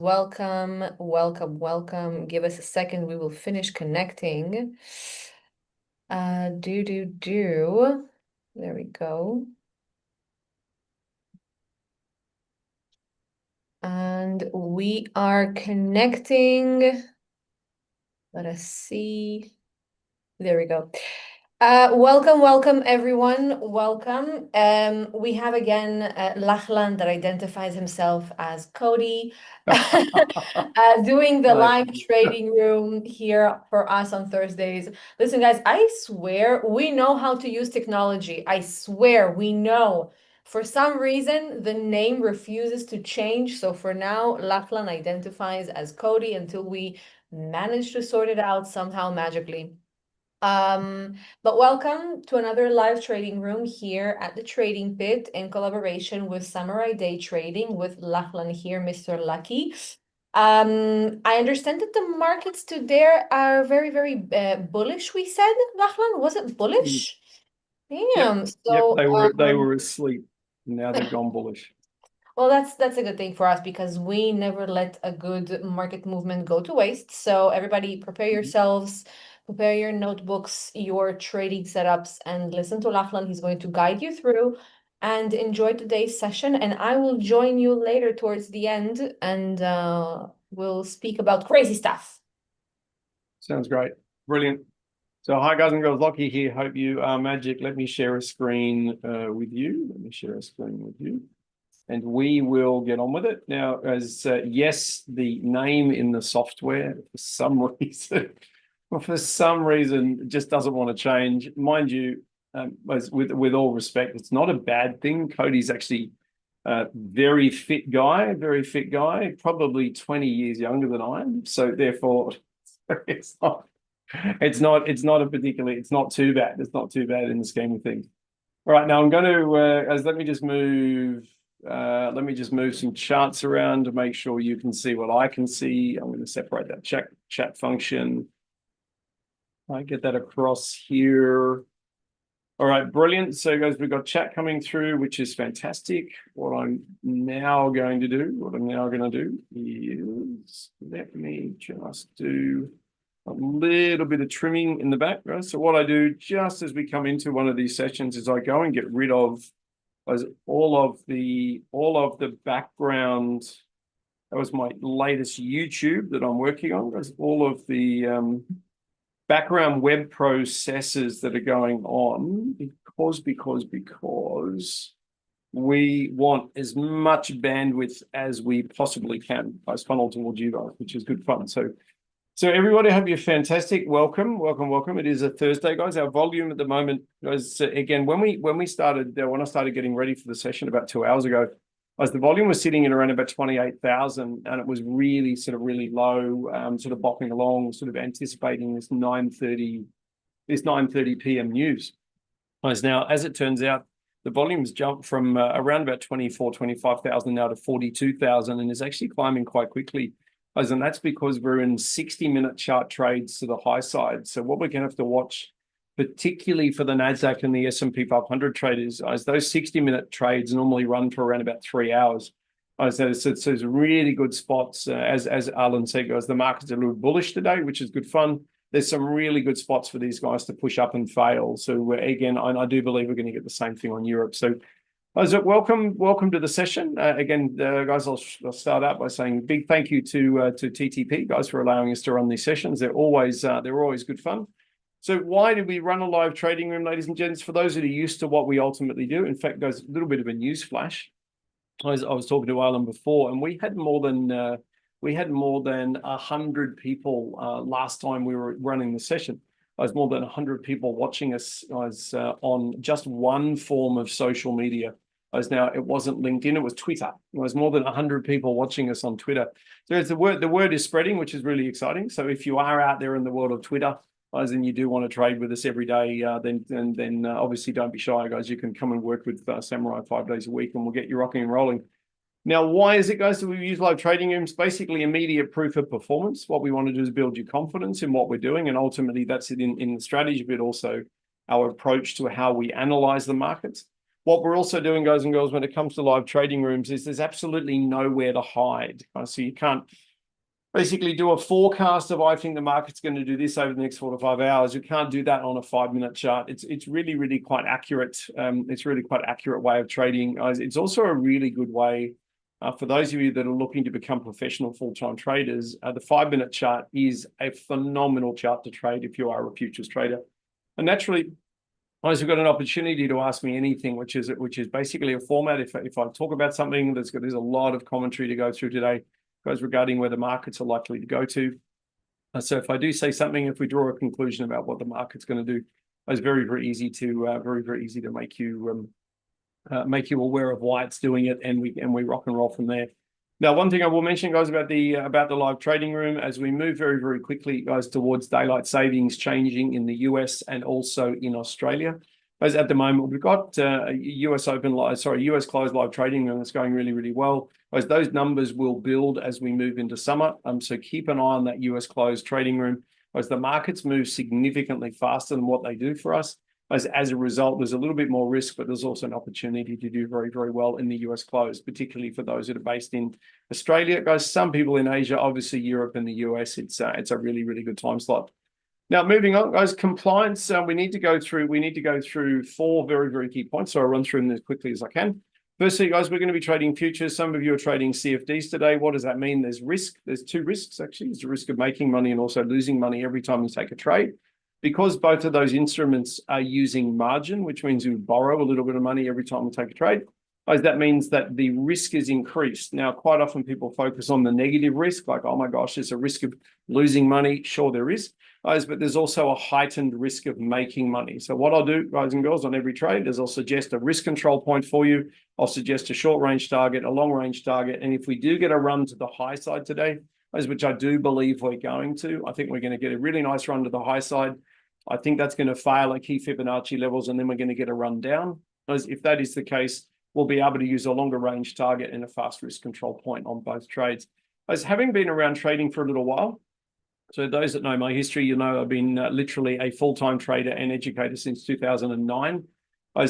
Welcome, welcome, welcome. Give us a second. We will finish connecting. There we go. And we are connecting. Let us see. There we go. Welcome everyone. Welcome. We have again Lachlan that identifies himself as Cody, doing the live trading room here for us on Thursdays. Listen, guys, I swear we know how to use technology. I swear we know. For some reason, the name refuses to change. So for now, Lachlan identifies as Cody until we manage to sort it out somehow magically. But welcome to another live trading room here at the Trading Pit in collaboration with Samurai Day Trading with Lachlan here, Mr. Lucky. I understand that the markets today are very bullish, we said, Lachlan. Was it bullish? Damn. Yep, they were asleep. Now they've gone bullish. Well, that's a good thing for us because we never let a good market movement go to waste. So everybody prepare yourselves, prepare your notebooks, your trading setups, and listen to Lachlan. He's going to guide you through and enjoy today's session. And I will join you later towards the end and we'll speak about crazy stuff. Sounds great. Brilliant. So hi guys and girls, Lockie here. Hope you are magic. Let me share a screen with you. Let me share a screen with you. And we will get on with it. Now, as yes, the name in the software, for some reason, just doesn't want to change. Mind you, with all respect, it's not a bad thing. Cody's actually a very fit guy, probably 20 years younger than I am. So therefore, it's not too bad. It's not too bad in the scheme of things. All right, now I'm going to, let me just move some charts around to make sure you can see what I can see. I'm going to separate that chat function. I get that across here. All right, brilliant. So guys, we've got chat coming through, which is fantastic. What I'm now going to do is let me just do a little bit of trimming in the back, right? So what I do just as we come into one of these sessions is I go and get rid of all of the background. That was my latest YouTube that I'm working on. There's all of the background web processes that are going on because we want as much bandwidth as we possibly can. I funnel towards you guys, which is good fun. So everybody, I hope you're fantastic. Welcome. It is a Thursday, guys. Our volume at the moment, guys, again, when I started getting ready for the session about 2 hours ago, the volume was sitting at around about 28,000, and it was really low, sort of bopping along, sort of anticipating this 9:30 p.m. news. Now, as it turns out, the volume's jumped from around about 25,000 now to 42,000, and is actually climbing quite quickly. And that's because we're in 60-minute chart trades to the high side. So what we're going to have to watch, particularly for the NASDAQ and the S&P 500 traders, is those 60-minute trades normally run for around about 3 hours. So there's really good spots. As Alan said, guys, the market's a little bullish today, which is good fun. There's some really good spots for these guys to push up and fail. So again, I do believe we're going to get the same thing on Europe. So welcome to the session. Again, guys, I'll start out by saying big thank you to TTP, guys, for allowing us to run these sessions. They're always good fun. So why did we run a live trading room, ladies and gents? For those that are used to what we ultimately do, in fact, guys, a little bit of a news flash. I was talking to Alan before, and we had more than 100 people last time we were running the session. There's more than 100 people watching us on just one form of social media. Now, it wasn't LinkedIn, it was Twitter. There's more than 100 people watching us on Twitter. So the word is spreading, which is really exciting. So if you are out there in the world of Twitter, and you do want to trade with us every day, then obviously don't be shy, guys. You can come and work with Samurai 5 days a week, and we'll get you rocking and rolling. Now, why is it, guys, that we use live trading rooms? Basically, immediate proof of performance. What we want to do is build your confidence in what we're doing, and ultimately that's it in the strategy, but also our approach to how we analyze the markets. What we're also doing, guys and girls, when it comes to live trading rooms is there's absolutely nowhere to hide. So you can't basically do a forecast of, I think the market's going to do this over the next 4 to 5 hours. You can't do that on a 5-minute chart. It's really, really quite accurate. It's really quite accurate way of trading. It's also a really good way for those of you that are looking to become professional full-time traders. The 5-minute chart is a phenomenal chart to trade if you are a futures trader. And naturally, guys, you've got an opportunity to ask me anything, which is basically a format. If I talk about something, there's a lot of commentary to go through today, guys, regarding where the markets are likely to go to. So if I do say something, if we draw a conclusion about what the market's going to do, it's very, very easy to make you aware of why it's doing it, and we rock and roll from there. Now, one thing I will mention, guys, about the live trading room, as we move very, very quickly, guys, towards daylight savings changing in the US and also in Australia. As at the moment, we've got US closed live trading room that's going really, really well. As those numbers will build as we move into summer. So keep an eye on that US closed trading room. As the markets move significantly faster than what they do for us. As a result, there's a little bit more risk, but there's also an opportunity to do very, very well in the US close, particularly for those that are based in Australia. Guys, some people in Asia, obviously Europe and the US, it's a really, really good time slot. Now, moving on, guys, compliance. We need to go through 4 very, very key points. So I'll run through them as quickly as I can. Firstly, guys, we're going to be trading futures. Some of you are trading CFDs today. What does that mean? There's risk. There's 2 risks, actually. There's the risk of making money and also losing money every time you take a trade. Because both of those instruments are using margin, which means you borrow a little bit of money every time we take a trade, that means that the risk is increased. Now, quite often people focus on the negative risk, like, oh my gosh, there's a risk of losing money. Sure, there is, but there's also a heightened risk of making money. So what I'll do, guys and girls, on every trade is I'll suggest a risk control point for you. I'll suggest a short range target, a long range target. And if we do get a run to the high side today, which I do believe we're going to, I think we're going to get a really nice run to the high side. I think that's going to fail at key Fibonacci levels, and then we're going to get a run down. If that is the case, we'll be able to use a longer range target and a fast risk control point on both trades. As having been around trading for a little while, so those that know my history, you know I've been literally a full-time trader and educator since 2009.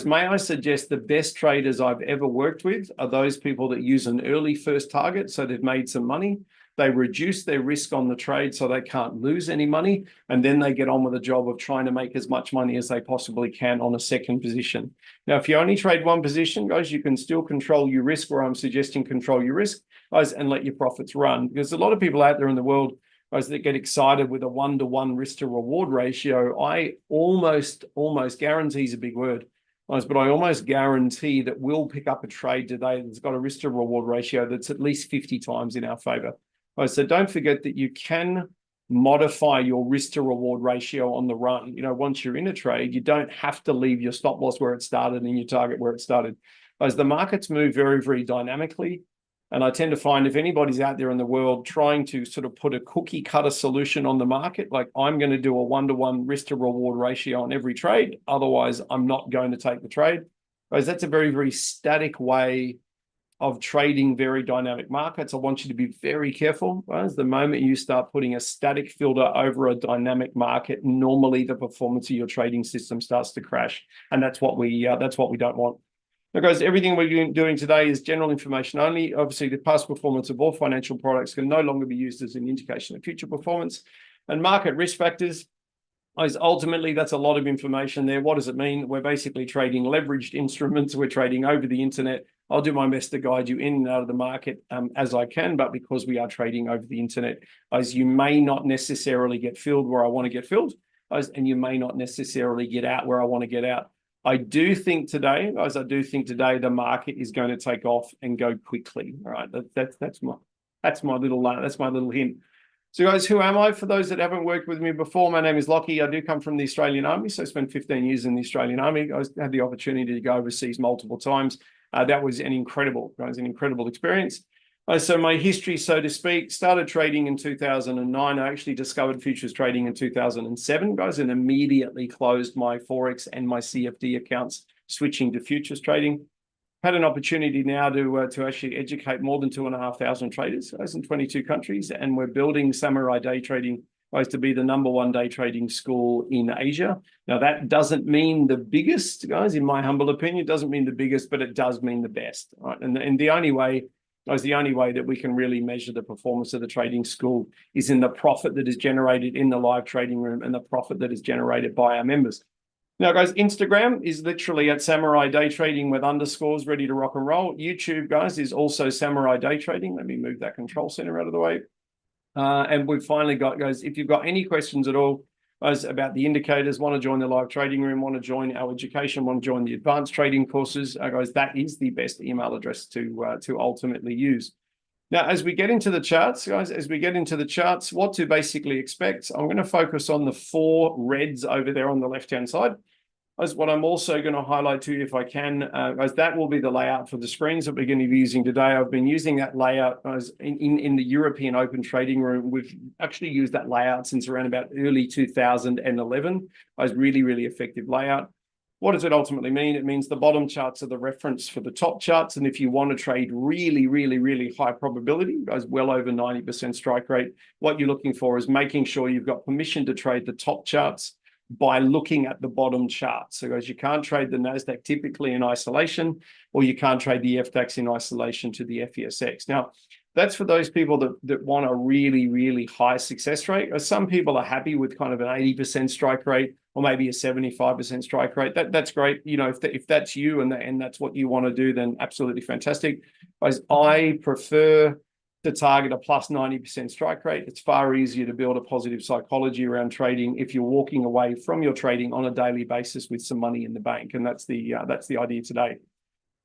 May I suggest the best traders I've ever worked with are those people that use an early first target, so they've made some money. They reduce their risk on the trade so they can't lose any money, and then they get on with the job of trying to make as much money as they possibly can on a second position. Now, if you only trade one position, guys, you can still control your risk, where I'm suggesting control your risk, guys, and let your profits run. Because a lot of people out there in the world, guys, that get excited with a 1-to-1 risk to reward ratio, I almost guarantee is a big word, guys, but I almost guarantee that we'll pick up a trade today that's got a risk to reward ratio that's at least 50 times in our favor. So don't forget that you can modify your risk to reward ratio on the run. Once you're in a trade, you don't have to leave your stop loss where it started and your target where it started. As the markets move very, very dynamically, and I tend to find if anybody's out there in the world trying to sort of put a cookie cutter solution on the market, like I'm going to do a 1-to-1 risk to reward ratio on every trade, otherwise I'm not going to take the trade. That's a very, very static way of trading very dynamic markets. I want you to be very careful. As the moment you start putting a static filter over a dynamic market, normally the performance of your trading system starts to crash, and that's what we don't want. Now, guys, everything we're doing today is general information only. Obviously, the past performance of all financial products can no longer be used as an indication of future performance. And market risk factors, ultimately, that's a lot of information there. What does it mean? We're basically trading leveraged instruments. We're trading over the internet. I'll do my best to guide you in and out of the market as I can, but because we are trading over the internet, as you may not necessarily get filled where I want to get filled, and you may not necessarily get out where I want to get out. I do think today, the market is going to take off and go quickly. All right, that's my little hint. So, guys, who am I? For those that haven't worked with me before, my name is Lockie. I do come from the Australian Army, so I spent 15 years in the Australian Army. I had the opportunity to go overseas multiple times. That was an incredible experience. So my history, so to speak, started trading in 2009. I actually discovered futures trading in 2007, guys, and immediately closed my Forex and my CFD accounts, switching to futures trading. Had an opportunity now to actually educate more than 2,500 traders in 22 countries, and we're building samurai day trading guys, to be the #1 day trading school in Asia. Now, that doesn't mean the biggest, guys, in my humble opinion, it doesn't mean the biggest, but it does mean the best, right? And the only way, guys, the only way that we can really measure the performance of the trading school is in the profit that is generated in the live trading room and the profit that is generated by our members. Now, guys, Instagram is literally at Samurai Day Trading with underscores ready to rock and roll. YouTube, guys, is also Samurai Day Trading. Let me move that control center out of the way. And we've finally got, guys, if you've got any questions at all, guys, about the indicators, want to join the live trading room, want to join our education, want to join the advanced trading courses, guys, that is the best email address to ultimately use. Now, as we get into the charts, guys, what to basically expect, I'm going to focus on the 4 reds over there on the left-hand side. As what I'm also going to highlight to you, if I can, as that will be the layout for the screens that we're going to be using today. I've been using that layout as in the European Open Trading Room. We've actually used that layout since around about early 2011. As really, really effective layout. What does it ultimately mean? It means the bottom charts are the reference for the top charts. And if you want to trade really, really, really high probability, guys, well over 90% strike rate, what you're looking for is making sure you've got permission to trade the top charts by looking at the bottom chart. So guys, you can't trade the NASDAQ typically in isolation, or you can't trade the FDAX in isolation to the FESX. Now, that's for those people that want a really, really high success rate. Some people are happy with kind of an 80% strike rate or maybe a 75% strike rate. That's great. You know, if that's you and that's what you want to do, then absolutely fantastic. Guys, I prefer to target a plus 90% strike rate. It's far easier to build a positive psychology around trading if you're walking away from your trading on a daily basis with some money in the bank. And that's the idea today.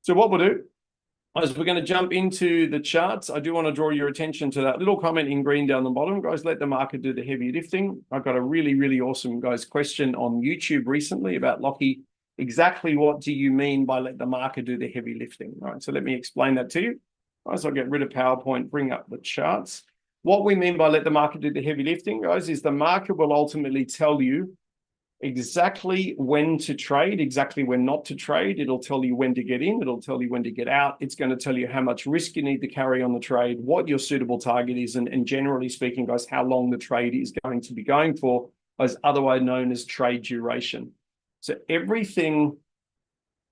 So what we'll do is we're going to jump into the charts. I do want to draw your attention to that little comment in green down the bottom. Guys, let the market do the heavy lifting. I've got a really, really awesome, guys, question on YouTube recently about Lockie. Exactly what do you mean by let the market do the heavy lifting? All right, so let me explain that to you. Guys, I'll get rid of PowerPoint, bring up the charts. What we mean by let the market do the heavy lifting, guys, is the market will ultimately tell you exactly when to trade, exactly when not to trade. It'll tell you when to get in. It'll tell you when to get out. It's going to tell you how much risk you need to carry on the trade, what your suitable target is, and generally speaking, guys, how long the trade is going to be going for, as otherwise known as trade duration. So everything,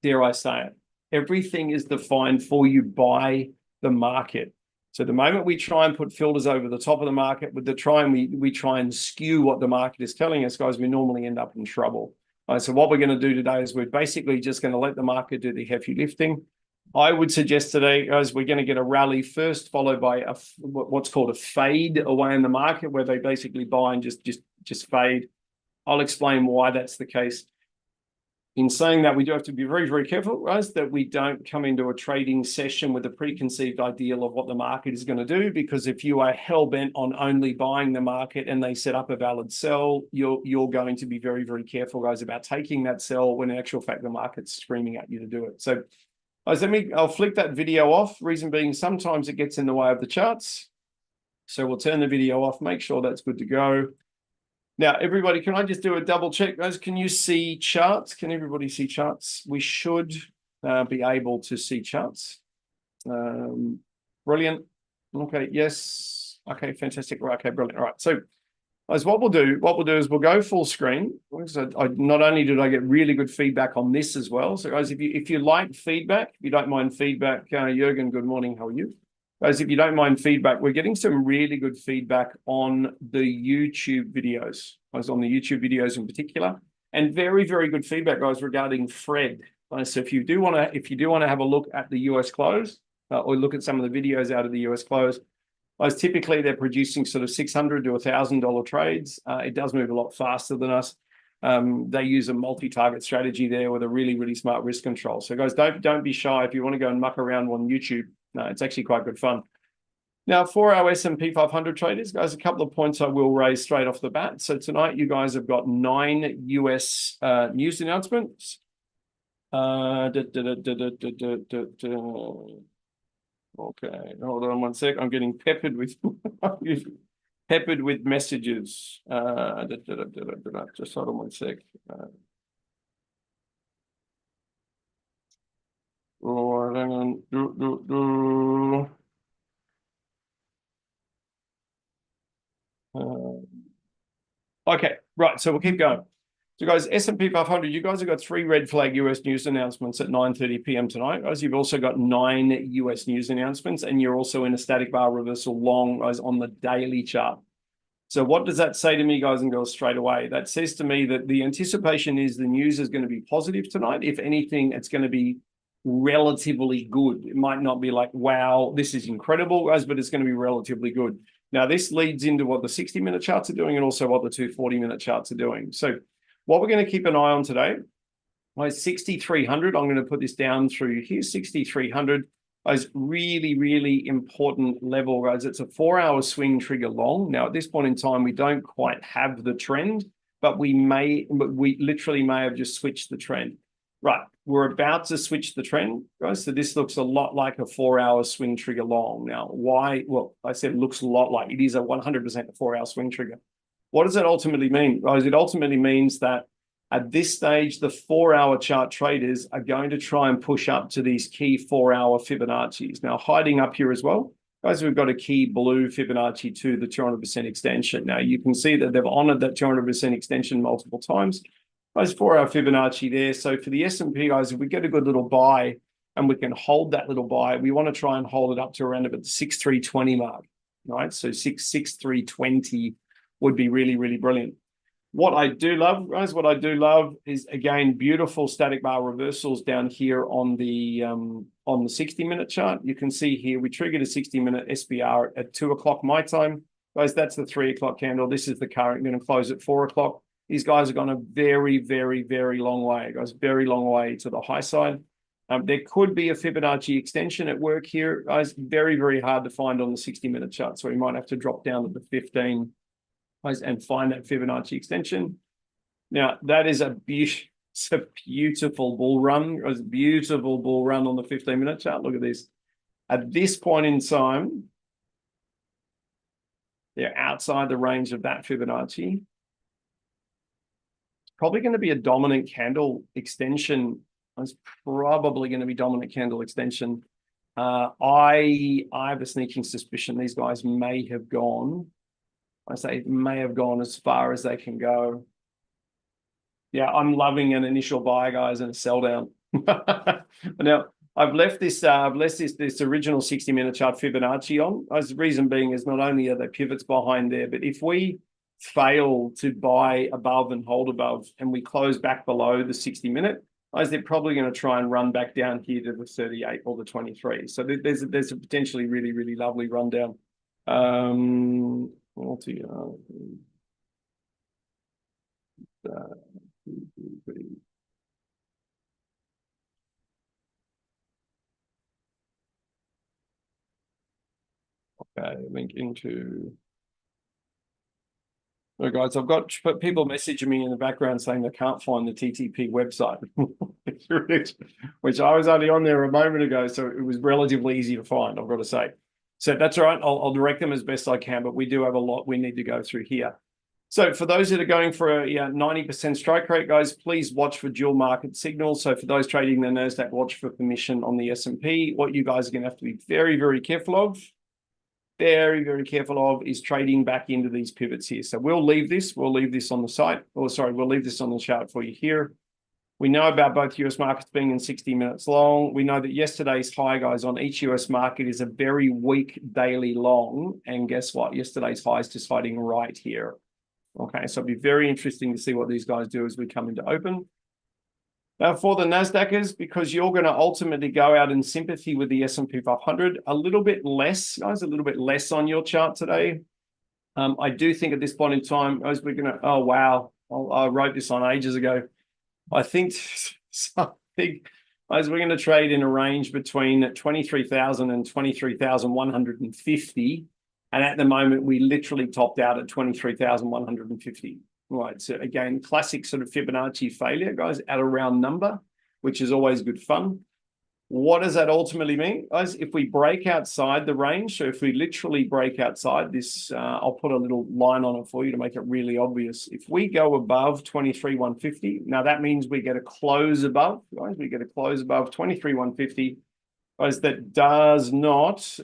dare I say it, everything is defined for you by the market. So the moment we try and put filters over the top of the market, with the try and we try and skew what the market is telling us, guys, we normally end up in trouble. So what we're going to do today is we're basically just going to let the market do the heavy lifting. I would suggest today, guys, we're going to get a rally first, followed by what's called a fade away in the market, where they basically buy and just fade. I'll explain why that's the case. In saying that, we do have to be very, very careful, guys, that we don't come into a trading session with a preconceived ideal of what the market is going to do, because if you are hell-bent on only buying the market and they set up a valid sell, you're going to be very, very careful, guys, about taking that sell when in actual fact the market's screaming at you to do it. So, guys, I'll flick that video off. Reason being, sometimes it gets in the way of the charts. So we'll turn the video off, make sure that's good to go. Now, everybody, can I just do a double check, guys? Can you see charts? Can everybody see charts? We should be able to see charts. Brilliant. Okay, yes. Okay, fantastic. Right, okay, brilliant. All right, so guys, what we'll do is we'll go full screen. So not only did I get really good feedback on this as well. So guys, if you like feedback, if you don't mind feedback, Jürgen, good morning. How are you? Guys, if you don't mind feedback, we're getting some really good feedback on the YouTube videos, guys, on the YouTube videos in particular, and very, very good feedback, guys, regarding Fred. So if you do want to have a look at the US close, or look at some of the videos out of the US close, guys, typically they're producing sort of $600 to $1,000 trades. It does move a lot faster than us. They use a multi-target strategy there with a really, really smart risk control. So guys, don't be shy if you want to go and muck around on YouTube. No, it's actually quite good fun. Now, for our S&P 500 traders, guys, a couple of points I will raise straight off the bat. So tonight, you guys have got 9 US news announcements. Okay, hold on one sec. I'm getting peppered with messages. Just hold on one sec. Oh, hang on. Okay, right. So we'll keep going. So guys, S&P 500, you guys have got 3 red flag US news announcements at 9:30 p.m. tonight. Guys, you've also got 9 US news announcements, and you're also in a static bar reversal long, guys, on the daily chart. So what does that say to me, guys and girls, straight away? That says to me that the anticipation is the news is going to be positive tonight. If anything, it's going to be relatively good. It might not be like, wow, this is incredible, guys, but it's going to be relatively good. Now, this leads into what the 60-minute charts are doing and also what the 240-minute charts are doing. So what we're going to keep an eye on today is 6,300. I'm going to put this down through here, 6,300. Is really, really important level, guys. It's a 4-hour swing trigger long. Now, at this point in time, we don't quite have the trend, but we literally may have just switched the trend. Right, we're about to switch the trend, guys. So this looks a lot like a 4-hour swing trigger long. Now, why? Well, I said it looks a lot like it is a 100% 4-hour swing trigger. What does that ultimately mean, guys? It ultimately means that at this stage, the 4-hour chart traders are going to try and push up to these key 4-hour Fibonacci's. Now, hiding up here as well, guys, we've got a key blue Fibonacci to the 200% extension. Now, you can see that they've honored that 200% extension multiple times. Guys, 4-hour Fibonacci there. So for the S&P, guys, if we get a good little buy and we can hold that little buy, we want to try and hold it up to around about the 6,320 mark, right? So 6,320 would be really, really brilliant. What I do love, guys, what I do love is, again, beautiful static bar reversals down here on the 60-minute chart. You can see here we triggered a 60-minute SBR at 2 o'clock my time. Guys, that's the 3 o'clock candle. This is the current going to close at 4 o'clock. These guys have gone a very, very, very long way, guys, very long way to the high side. There could be a Fibonacci extension at work here, guys. Very, very hard to find on the 60-minute chart. So we might have to drop down to the 15 and find that Fibonacci extension. Now, that is it's a beautiful bull run. It was a beautiful bull run on the 15-minute chart. Look at this. At this point in time, they're outside the range of that Fibonacci. It's probably going to be a dominant candle extension. It's probably going to be dominant candle extension. I have a sneaking suspicion these guys may have gone. I say may have gone as far as they can go. Yeah, I'm loving an initial buy, guys, and a sell down. Now, I've left this original 60-minute chart Fibonacci on. The reason being is not only are there pivots behind there, but if we fail to buy above and hold above and we close back below the 60-minute, they're probably going to try and run back down here to the 38 or the 23. So there's a potentially really, really lovely rundown. Okay, link into. Oh, guys, I've got people messaging me in the background saying they can't find the TTP website, which I was only on there a moment ago, so it was relatively easy to find, I've got to say. So that's all right. I'll direct them as best I can, but we do have a lot we need to go through here. So for those that are going for a 90% strike rate, guys, please watch for dual market signals. So for those trading the NASDAQ, watch for permission on the S&P. What you guys are going to have to be very, very careful of, is trading back into these pivots here. So we'll leave this on the site. We'll leave this on the chart for you here. We know about both US markets being in 60 minutes long. We know that yesterday's high, guys, on each US market is a very weak daily long. And guess what? Yesterday's high is just hiding right here. Okay, so it'll be very interesting to see what these guys do as we come into open. Now, for the NASDAQers, because you're going to ultimately go out in sympathy with the S&P 500, a little bit less, guys, a little bit less on your chart today. I do think at this point in time, guys, we're going to, oh, wow, I wrote this on ages ago. I think as we're going to trade in a range between 23,000 and 23,150. And at the moment, we literally topped out at 23,150. Right. So again, classic sort of Fibonacci failure, guys, at a round number, which is always good fun. What does that ultimately mean, guys? If we break outside the range, so if we literally break outside this, I'll put a little line on it for you to make it really obvious. If we go above 23,150, now that means we get a close above, guys, we get a close above 23,150, guys, that does not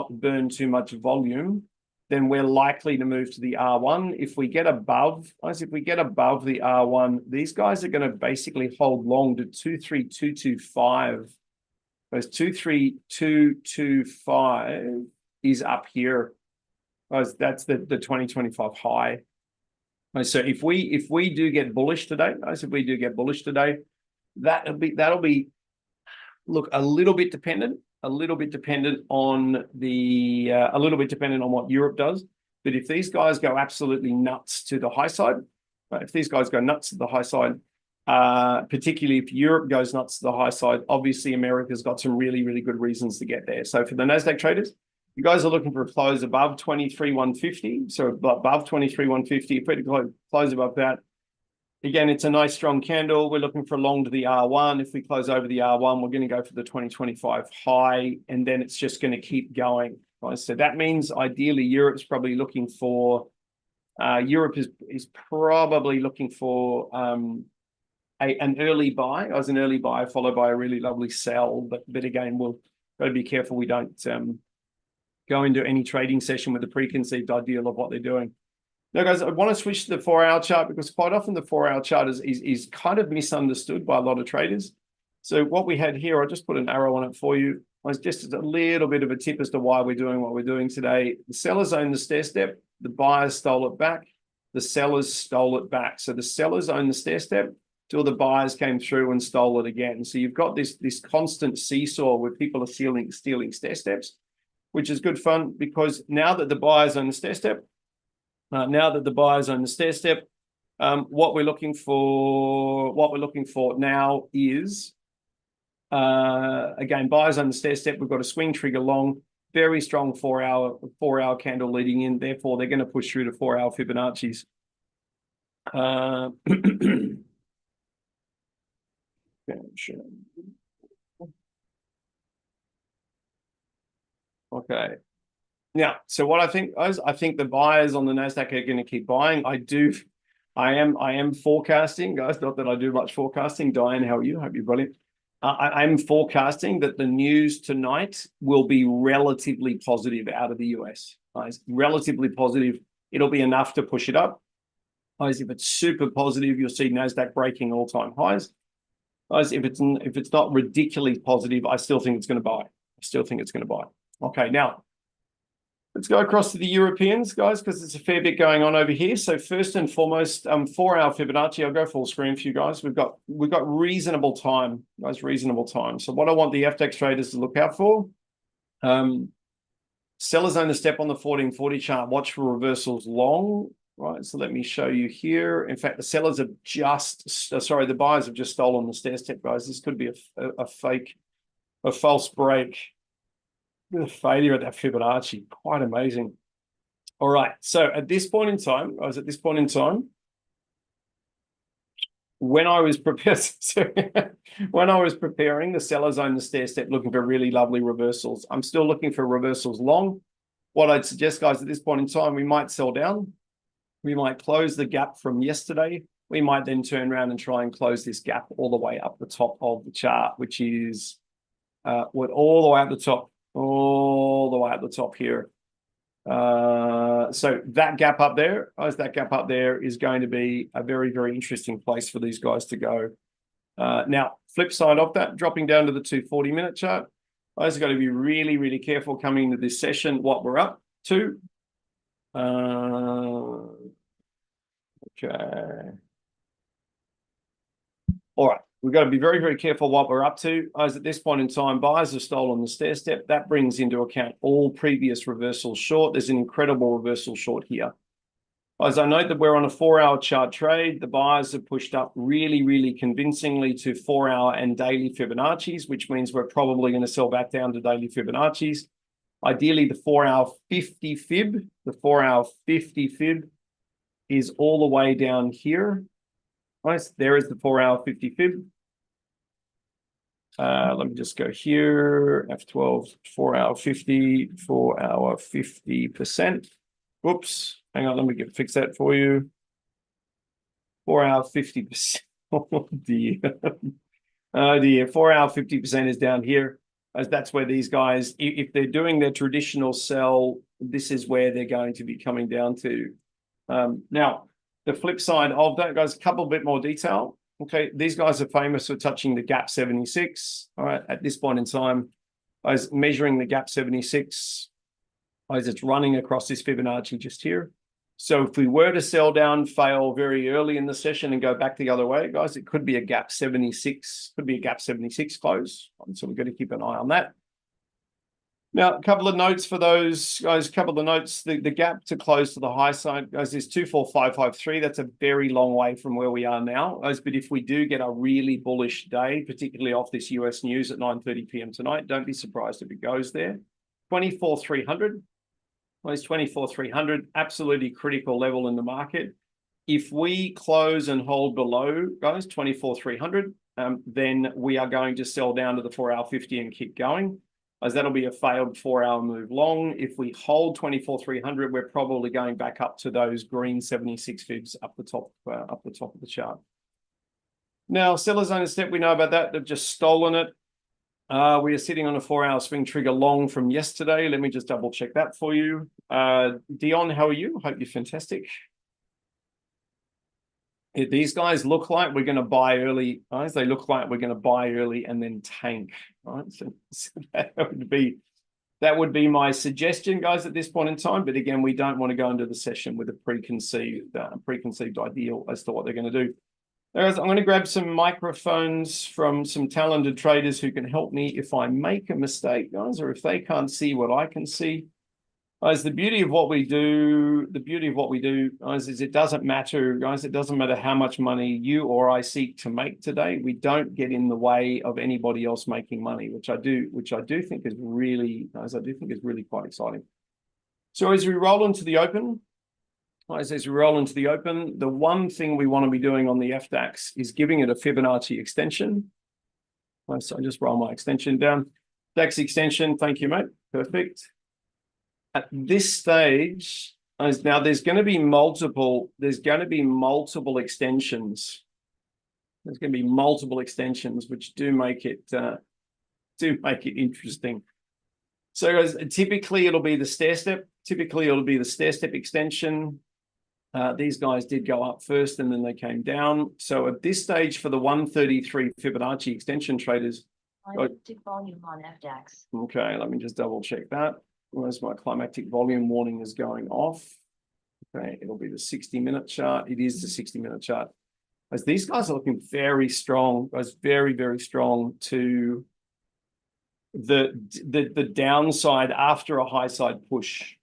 burn too much volume. then we're likely to move to the R1. If we get above, the R1, these guys are going to basically hold long to 23225. Those 23225 is up here. That's the 2025 high. So if we do get bullish today, that'll be look a little bit dependent on what Europe does. But if these guys go absolutely nuts to the high side, particularly if Europe goes nuts to the high side, obviously America's got some really, really good reasons to get there. So for the NASDAQ traders, you guys are looking for a close above 23,150. So above 23,150, if we close above that, again, it's a nice strong candle. We're looking for a long to the R1. If we close over the R1, we're going to go for the 2025 high, and then it's just going to keep going. Right? So that means ideally Europe's probably looking for, Europe is probably looking for an early buy, as an early buy followed by a really lovely sell. But again, we'll got to be careful we don't go into any trading session with a preconceived idea of what they're doing. Now, guys, I want to switch to the 4-hour chart because quite often the 4-hour chart is kind of misunderstood by a lot of traders. So what we had here, I just put an arrow on it for you. It's just a little bit of a tip as to why we're doing what we're doing today. The sellers own the stair step. The buyers stole it back. The sellers stole it back. So the sellers own the stair step till the buyers came through and stole it again. So you've got this constant seesaw where people are stealing stair steps, which is good fun because now that the buyers own the stair step, what we're looking for now is, again, buyers on the stair step. We've got a swing trigger long, very strong 4-hour candle leading in. Therefore, they're going to push through to 4-hour Fibonacci's. Okay. Now, so what I think is, I think the buyers on the NASDAQ are going to keep buying. I am forecasting, guys, not that I do much forecasting. Diane, how are you? Hope you're brilliant. I'm forecasting that the news tonight will be relatively positive out of the US. Guys, relatively positive. It'll be enough to push it up. Guys, if it's super positive, you'll see NASDAQ breaking all-time highs. Guys, if it's not ridiculously positive, I still think it's going to buy. Okay, now let's go across to the Europeans, guys, because there's a fair bit going on over here. So first and foremost, 4-hour Fibonacci. I'll go full screen for you guys. We've got reasonable time, guys, reasonable time. So what I want the FTX traders to look out for, sellers own the step on the 1440 chart. Watch for reversals long, right? So let me show you here. In fact, the sellers have the buyers have just stolen the stair step, guys. This could be a false break. The failure at that Fibonacci, quite amazing. All right, so at this point in time, when I was preparing, the sellers own the stair step, looking for really lovely reversals. I'm still looking for reversals long. What I'd suggest, guys, at this point in time, we might sell down. We might close the gap from yesterday. We might then turn around and try and close this gap all the way up the top of the chart, which is all the way up the top. All the way at the top here. So that gap up there, is going to be a very, very interesting place for these guys to go. Now, flip side of that, dropping down to the 240-minute chart, guys have got to be really, really careful coming into this session, what we're up to. Okay. All right. We've got to be very, very careful what we're up to. As at this point in time, buyers have stolen the stair step. That brings into account all previous reversals short. There's an incredible reversal short here. As I note that we're on a 4-hour chart trade, the buyers have pushed up really, really convincingly to 4-hour and daily Fibonacci's, which means we're probably going to sell back down to daily Fibonacci's. Ideally, the 4-hour 50 fib, is all the way down here. Nice. There is the 4-hour 50 fib. Let me just go here, F12, 4-hour 50, 4-hour 50%. Whoops, hang on, let me fix that for you. 4-hour 50%. Oh dear. Oh dear, 4-hour 50% is down here. As that's where these guys, if they're doing their traditional sell this is where they're going to be coming down to. Now, the flip side of that, guys, a couple bit more detail. Okay, these guys are famous for touching the gap 76. All right, at this point in time, I was measuring the gap 76 as it's running across this Fibonacci just here. So if we were to sell down, fail very early in the session and go back the other way, guys, it could be a gap 76, could be a gap 76 close. So we've got to keep an eye on that. Now, a couple of notes for those guys, a couple of notes. The gap to close to the high side, guys, is 24553. That's a very long way from where we are now, guys. But if we do get a really bullish day, particularly off this US news at 9:30 p.m. tonight, don't be surprised if it goes there. 24,300. Well, it's 24,300, absolutely critical level in the market. If we close and hold below, guys, 24,300, then we are going to sell down to the 4-hour 50 and keep going, as that'll be a failed 4-hour move long. If we hold 24,300, we're probably going back up to those green 76 fibs up the top of the chart. Now, seller's own step, we know about that. They've just stolen it. We are sitting on a 4-hour swing trigger long from yesterday. Let me just double check that for you. Dion, how are you? Hope you're fantastic. These guys look like we're going to buy early, guys. They look like we're going to buy early and then tank, right? So that would be my suggestion, guys, at this point in time. But again, we don't want to go into the session with a preconceived ideal as to what they're going to do. Guys, I'm going to grab some microphones from some talented traders who can help me if I make a mistake, guys, or if they can't see what I can see. Guys, the beauty of what we do, guys, is it doesn't matter, guys. It doesn't matter how much money you or I seek to make today. We don't get in the way of anybody else making money, which I do think is really, guys, I do think is really quite exciting. So as we roll into the open, guys, the one thing we want to be doing on the FDAX is giving it a Fibonacci extension. So I just roll my extension down. DAX extension, thank you, mate. Perfect. At this stage, now there's going to be multiple extensions. There's going to be multiple extensions, which do make it interesting. So guys, typically it'll be the stair step. Extension. These guys did go up first and then they came down. So at this stage for the 133 Fibonacci extension traders. Climactic volume on FDAX. Okay, let me just double check that. Where's my climactic volume warning is going off? Okay, it'll be the 60-minute chart. It is the 60-minute chart. As these guys are looking very strong, guys, very, very strong to the downside after a high side push.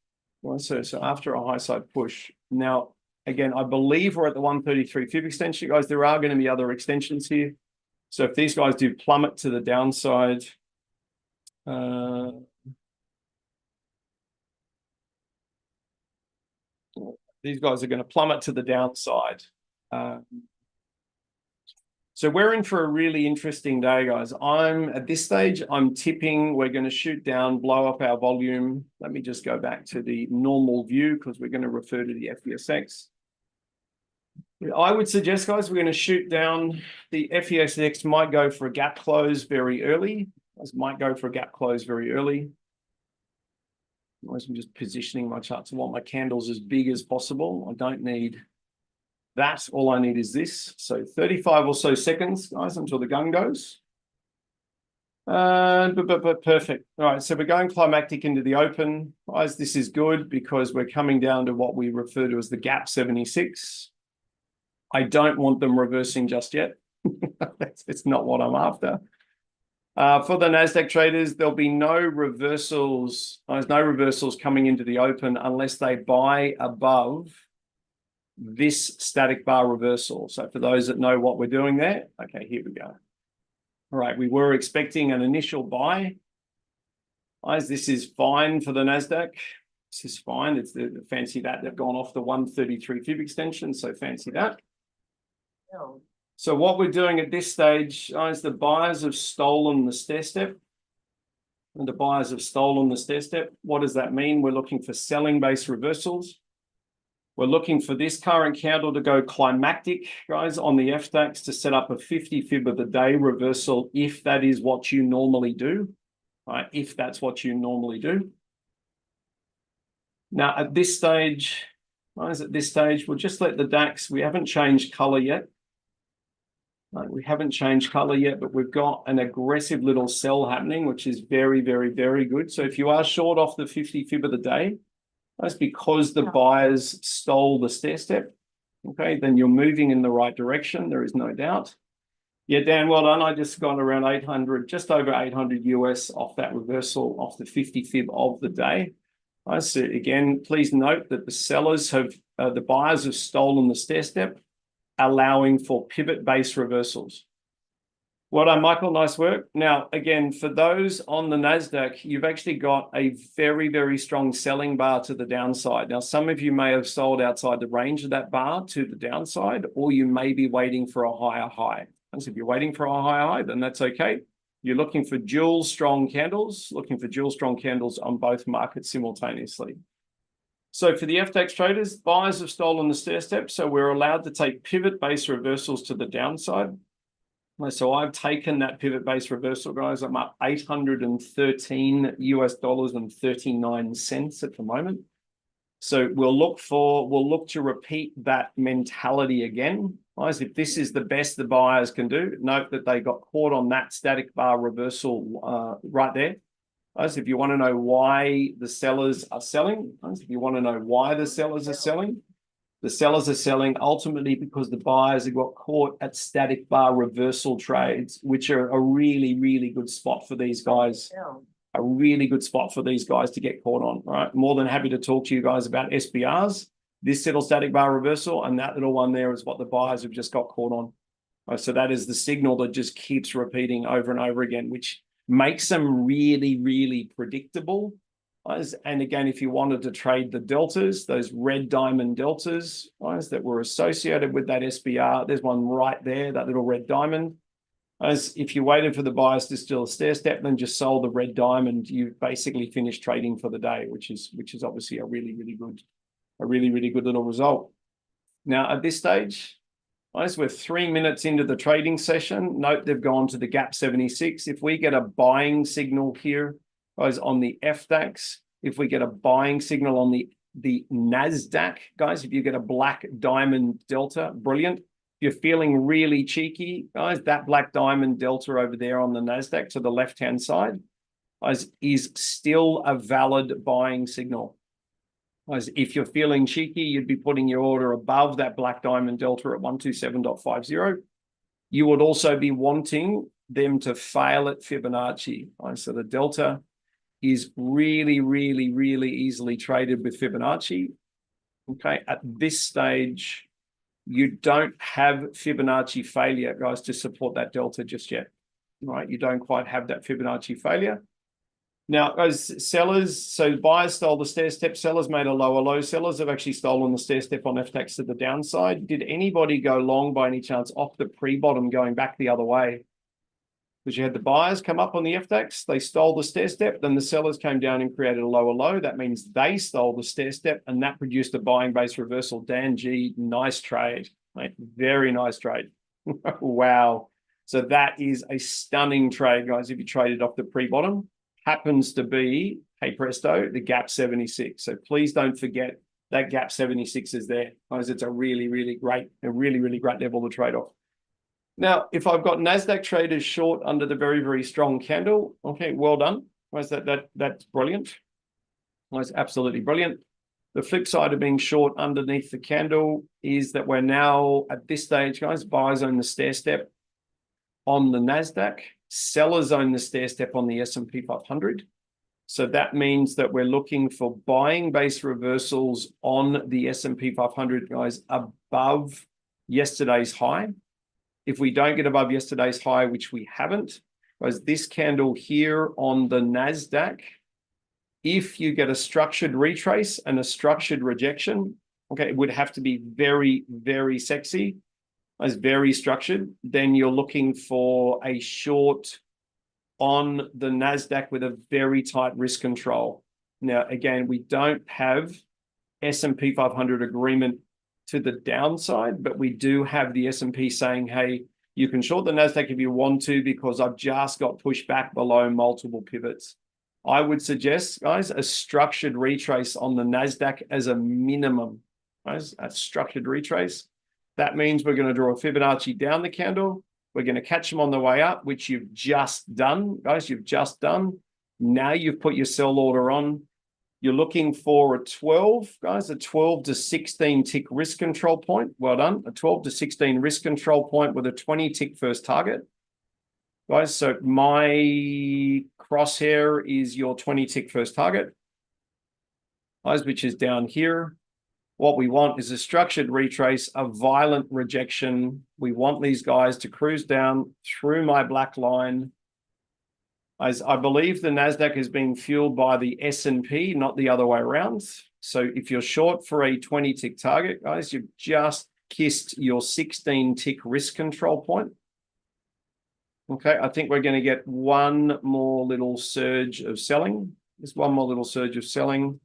So after a high side push. Now, again, I believe we're at the 133 fib extension, guys. There are going to be other extensions here. So if these guys do plummet to the downside, these guys are going to plummet to the downside. So we're in for a really interesting day, guys. At this stage, I'm tipping we're going to shoot down, blow up our volume. Let me just go back to the normal view because we're going to refer to the FBSX. I would suggest, guys, we're going to shoot down. The FESX might go for a gap close very early. I'm just positioning my charts. I want my candles as big as possible. I don't need that. All I need is this. So 35 or so seconds, guys, until the gun goes. Perfect. All right, so we're going climactic into the open. Guys, this is good because we're coming down to what we refer to as the gap 76. I don't want them reversing just yet. It's not what I'm after. For the NASDAQ traders, there'll be no reversals. There's no reversals coming into the open unless they buy above this static bar reversal. So for those that know what we're doing there, okay, here we go. All right, we were expecting an initial buy. Guys, this is fine for the NASDAQ. This is fine. It's the fancy that they've gone off the 133 fib extension, so fancy that. No. So what we're doing at this stage, guys, the buyers have stolen the stair step. And the buyers have stolen the stair step. What does that mean? We're looking for selling-based reversals. We're looking for this current candle to go climactic, guys, on the FDAX to set up a 50 fib of the day reversal if that is what you normally do, right? If that's what you normally do. Now, at this stage, we'll just let the DAX, we haven't changed color yet. We haven't changed color yet, but we've got an aggressive little sell happening, which is very, very, very good. So if you are short off the 50 fib of the day, that's because the buyers stole the stair step. Okay, then you're moving in the right direction. There is no doubt. Yeah, Dan, well done. I just got around 800, just over 800 US off that reversal off the 50 fib of the day. So again, please note that the sellers have, the buyers have stolen the stair step, allowing for pivot-based reversals. Well done, Michael. Nice work. Now, again, for those on the NASDAQ, you've actually got a very, very strong selling bar to the downside. Now, some of you may have sold outside the range of that bar to the downside, or you may be waiting for a higher high. And so if you're waiting for a higher high, then that's okay. You're looking for dual strong candles, on both markets simultaneously. So for the FDAX traders, buyers have stolen the stair step, so we're allowed to take pivot-based reversals to the downside. So I've taken that pivot-based reversal, guys. I'm up $813 US and 39 cents at the moment. So we'll look to repeat that mentality again. Guys, if this is the best the buyers can do, note that they got caught on that static bar reversal right there. Guys, if you want to know why the sellers are selling, the sellers are selling ultimately because the buyers have got caught at static bar reversal trades, which are a really, really good spot for these guys. A really good spot for these guys to get caught on. All right, more than happy to talk to you guys about SBRs. This little static bar reversal and that little one there is what the buyers have just got caught on. All right, so that is the signal that just keeps repeating over and over again, which makes them really, really predictable. And again, if you wanted to trade the deltas, those red diamond deltas that were associated with that SBR, there's one right there, that little red diamond. As if you waited for the buyers to steal a stair step, then just sold the red diamond, you basically finished trading for the day, which is obviously a really, really good little result. Now at this stage, guys, we're 3 minutes into the trading session. Note they've gone to the gap 76. If we get a buying signal here, guys, on the FDAX, if we get a buying signal on the NASDAQ, guys, if you get a black diamond delta, brilliant. If you're feeling really cheeky, guys, that black diamond delta over there on the NASDAQ to the left-hand side, guys, is still a valid buying signal. Guys, if you're feeling cheeky, you'd be putting your order above that black diamond delta at 127.50. You would also be wanting them to fail at Fibonacci. So the delta is really, really, really easily traded with Fibonacci. Okay, at this stage, you don't have Fibonacci failure, guys, to support that delta just yet. Right, you don't quite have that Fibonacci failure. Now, guys, sellers, so buyers stole the stair step, sellers made a lower low. Sellers have actually stolen the stair step on FTX to the downside. Did anybody go long by any chance off the pre-bottom going back the other way? Because you had the buyers come up on the FTX, they stole the stair step, then the sellers came down and created a lower low. That means they stole the stair step and that produced a buying base reversal. Dan G, nice trade, mate. Very nice trade. Wow. So that is a stunning trade, guys, if you traded off the pre-bottom. Happens to be, hey presto, the gap 76. So please don't forget that gap 76 is there, guys. It's a really, really great level to trade off. Now, if I've got NASDAQ traders short under the very, very strong candle, okay, well done. Guys, that's brilliant. Guys, absolutely brilliant. The flip side of being short underneath the candle is that we're now at this stage, guys, buyers own the stair step on the NASDAQ, sellers own the stair step on the S&P 500. So that means that we're looking for buying base reversals on the S&P 500, guys, above yesterday's high. If we don't get above yesterday's high, which we haven't, guys, this candle here on the NASDAQ, if you get a structured retrace and a structured rejection, okay, it would have to be very, very sexy, as very structured, then you're looking for a short on the NASDAQ with a very tight risk control. Now, again, we don't have S&P 500 agreement to the downside, but we do have the S&P saying, hey, you can short the NASDAQ if you want to, because I've just got pushed back below multiple pivots. I would suggest, guys, a structured retrace on the NASDAQ as a minimum, guys, a structured retrace. That means we're going to draw a Fibonacci down the candle. We're going to catch them on the way up, which you've just done, guys, you've just done. Now you've put your sell order on. You're looking for a 12, guys, a 12 to 16 tick risk control point. Well done. A 12 to 16 risk control point with a 20 tick first target. Guys, so my crosshair is your 20 tick first target, guys, which is down here. What we want is a structured retrace, a violent rejection. We want these guys to cruise down through my black line. As I believe the NASDAQ is being fueled by the S&P, not the other way around. So if you're short for a 20 tick target, guys, you've just kissed your 16 tick risk control point. Okay, I think we're going to get one more little surge of selling. There's one more little surge of selling.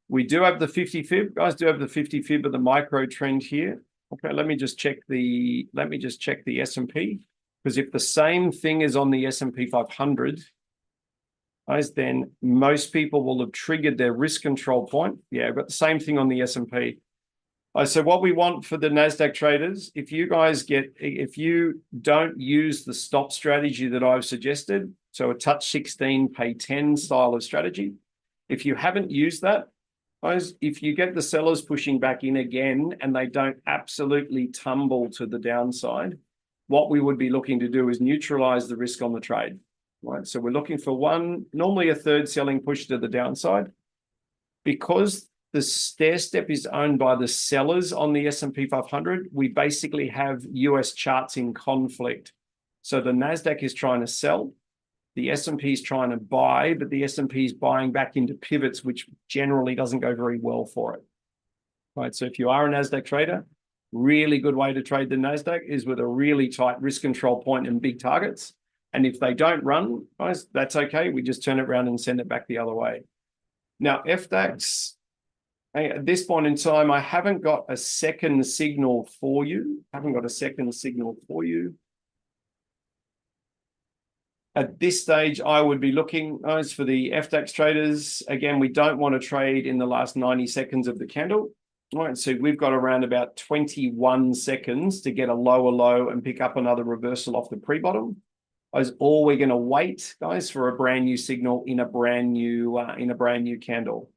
We do have the 50 fib, guys. Do have the 50 fib of the micro trend here. Okay, let me just check the S&P, because if the same thing is on the S&P 500, guys, then most people will have triggered their risk control point. Yeah, I've got the same thing on the S&P. So what we want for the NASDAQ traders, if you don't use the stop strategy that I've suggested, so a touch 16, pay 10 style of strategy, if you haven't used that, guys, if you get the sellers pushing back in again and they don't absolutely tumble to the downside, what we would be looking to do is neutralize the risk on the trade, right? So we're looking for normally a third selling push to the downside. Because the stair step is owned by the sellers on the S&P 500, we basically have US charts in conflict. So the NASDAQ is trying to sell, the S&P is trying to buy, but the S&P is buying back into pivots, which generally doesn't go very well for it. Right, so if you are a NASDAQ trader, really good way to trade the NASDAQ is with a really tight risk control point and big targets. And if they don't run, guys, that's okay. We just turn it around and send it back the other way. Now, FDAX, at this point in time, I haven't got a second signal for you. At this stage, I would be looking, guys, for the FDAX traders. Again, we don't want to trade in the last 90 seconds of the candle. All right, so we've got around about 21 seconds to get a lower low and pick up another reversal off the pre-bottom. Or we're going to wait, guys, for a brand new signal in a brand new candle.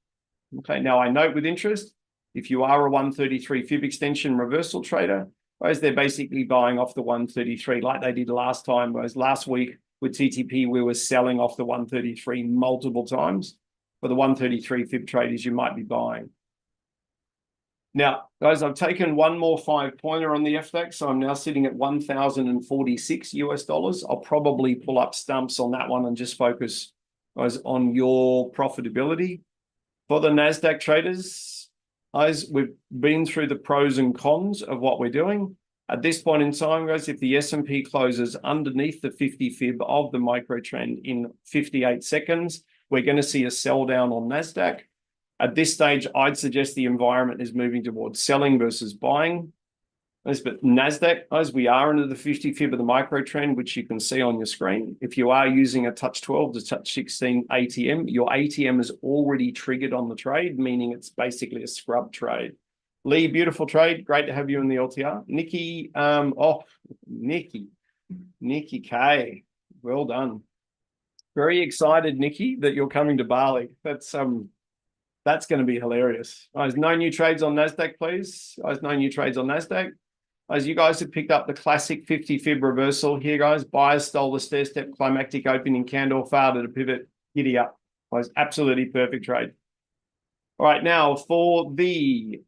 Okay, now I note with interest, if you are a 133 fib extension reversal trader, guys, they're basically buying off the 133 like they did last time. Whereas last week with TTP, we were selling off the 133 multiple times. For the 133 fib traders, you might be buying. Now, guys, I've taken one more 5-pointer on the FDAX, so I'm now sitting at 1,046 US dollars. I'll probably pull up stumps on that one and just focus, guys, on your profitability. For the NASDAQ traders, guys, we've been through the pros and cons of what we're doing. At this point in time, guys, if the S&P closes underneath the 50 fib of the micro trend in 58 seconds, we're going to see a sell down on NASDAQ. At this stage, I'd suggest the environment is moving towards selling versus buying. But NASDAQ, as we are under the 50 fib of the micro trend, which you can see on your screen, if you are using a touch 12 to touch 16 ATM, your ATM is already triggered on the trade, meaning it's basically a scrub trade. Lee, beautiful trade. Great to have you in the LTR. Nikki, Nikki K. Well done. Very excited, Nikki, that you're coming to Bali. That's going to be hilarious. Guys, no new trades on NASDAQ, please. Guys, no new trades on NASDAQ. As you guys have picked up the classic 50 fib reversal here, guys, buyers stole the stair step climactic opening candle, failed at a pivot, giddy up. Guys, absolutely perfect trade. All right, now for the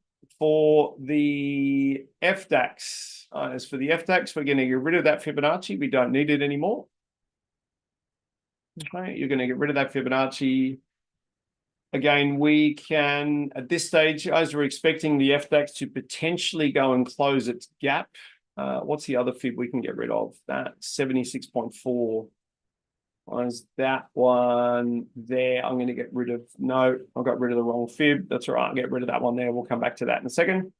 FDAX, as for the FDAX, we're going to get rid of that Fibonacci. We don't need it anymore. Okay, you're going to get rid of that Fibonacci. Again, we can, at this stage, guys, we're expecting the FDAX to potentially go and close its gap. What's the other fib we can get rid of? That 76.4. Is that one there? I'm going to get rid of, no, I got rid of the wrong fib. That's all right. I'll get rid of that one there. We'll come back to that in a second.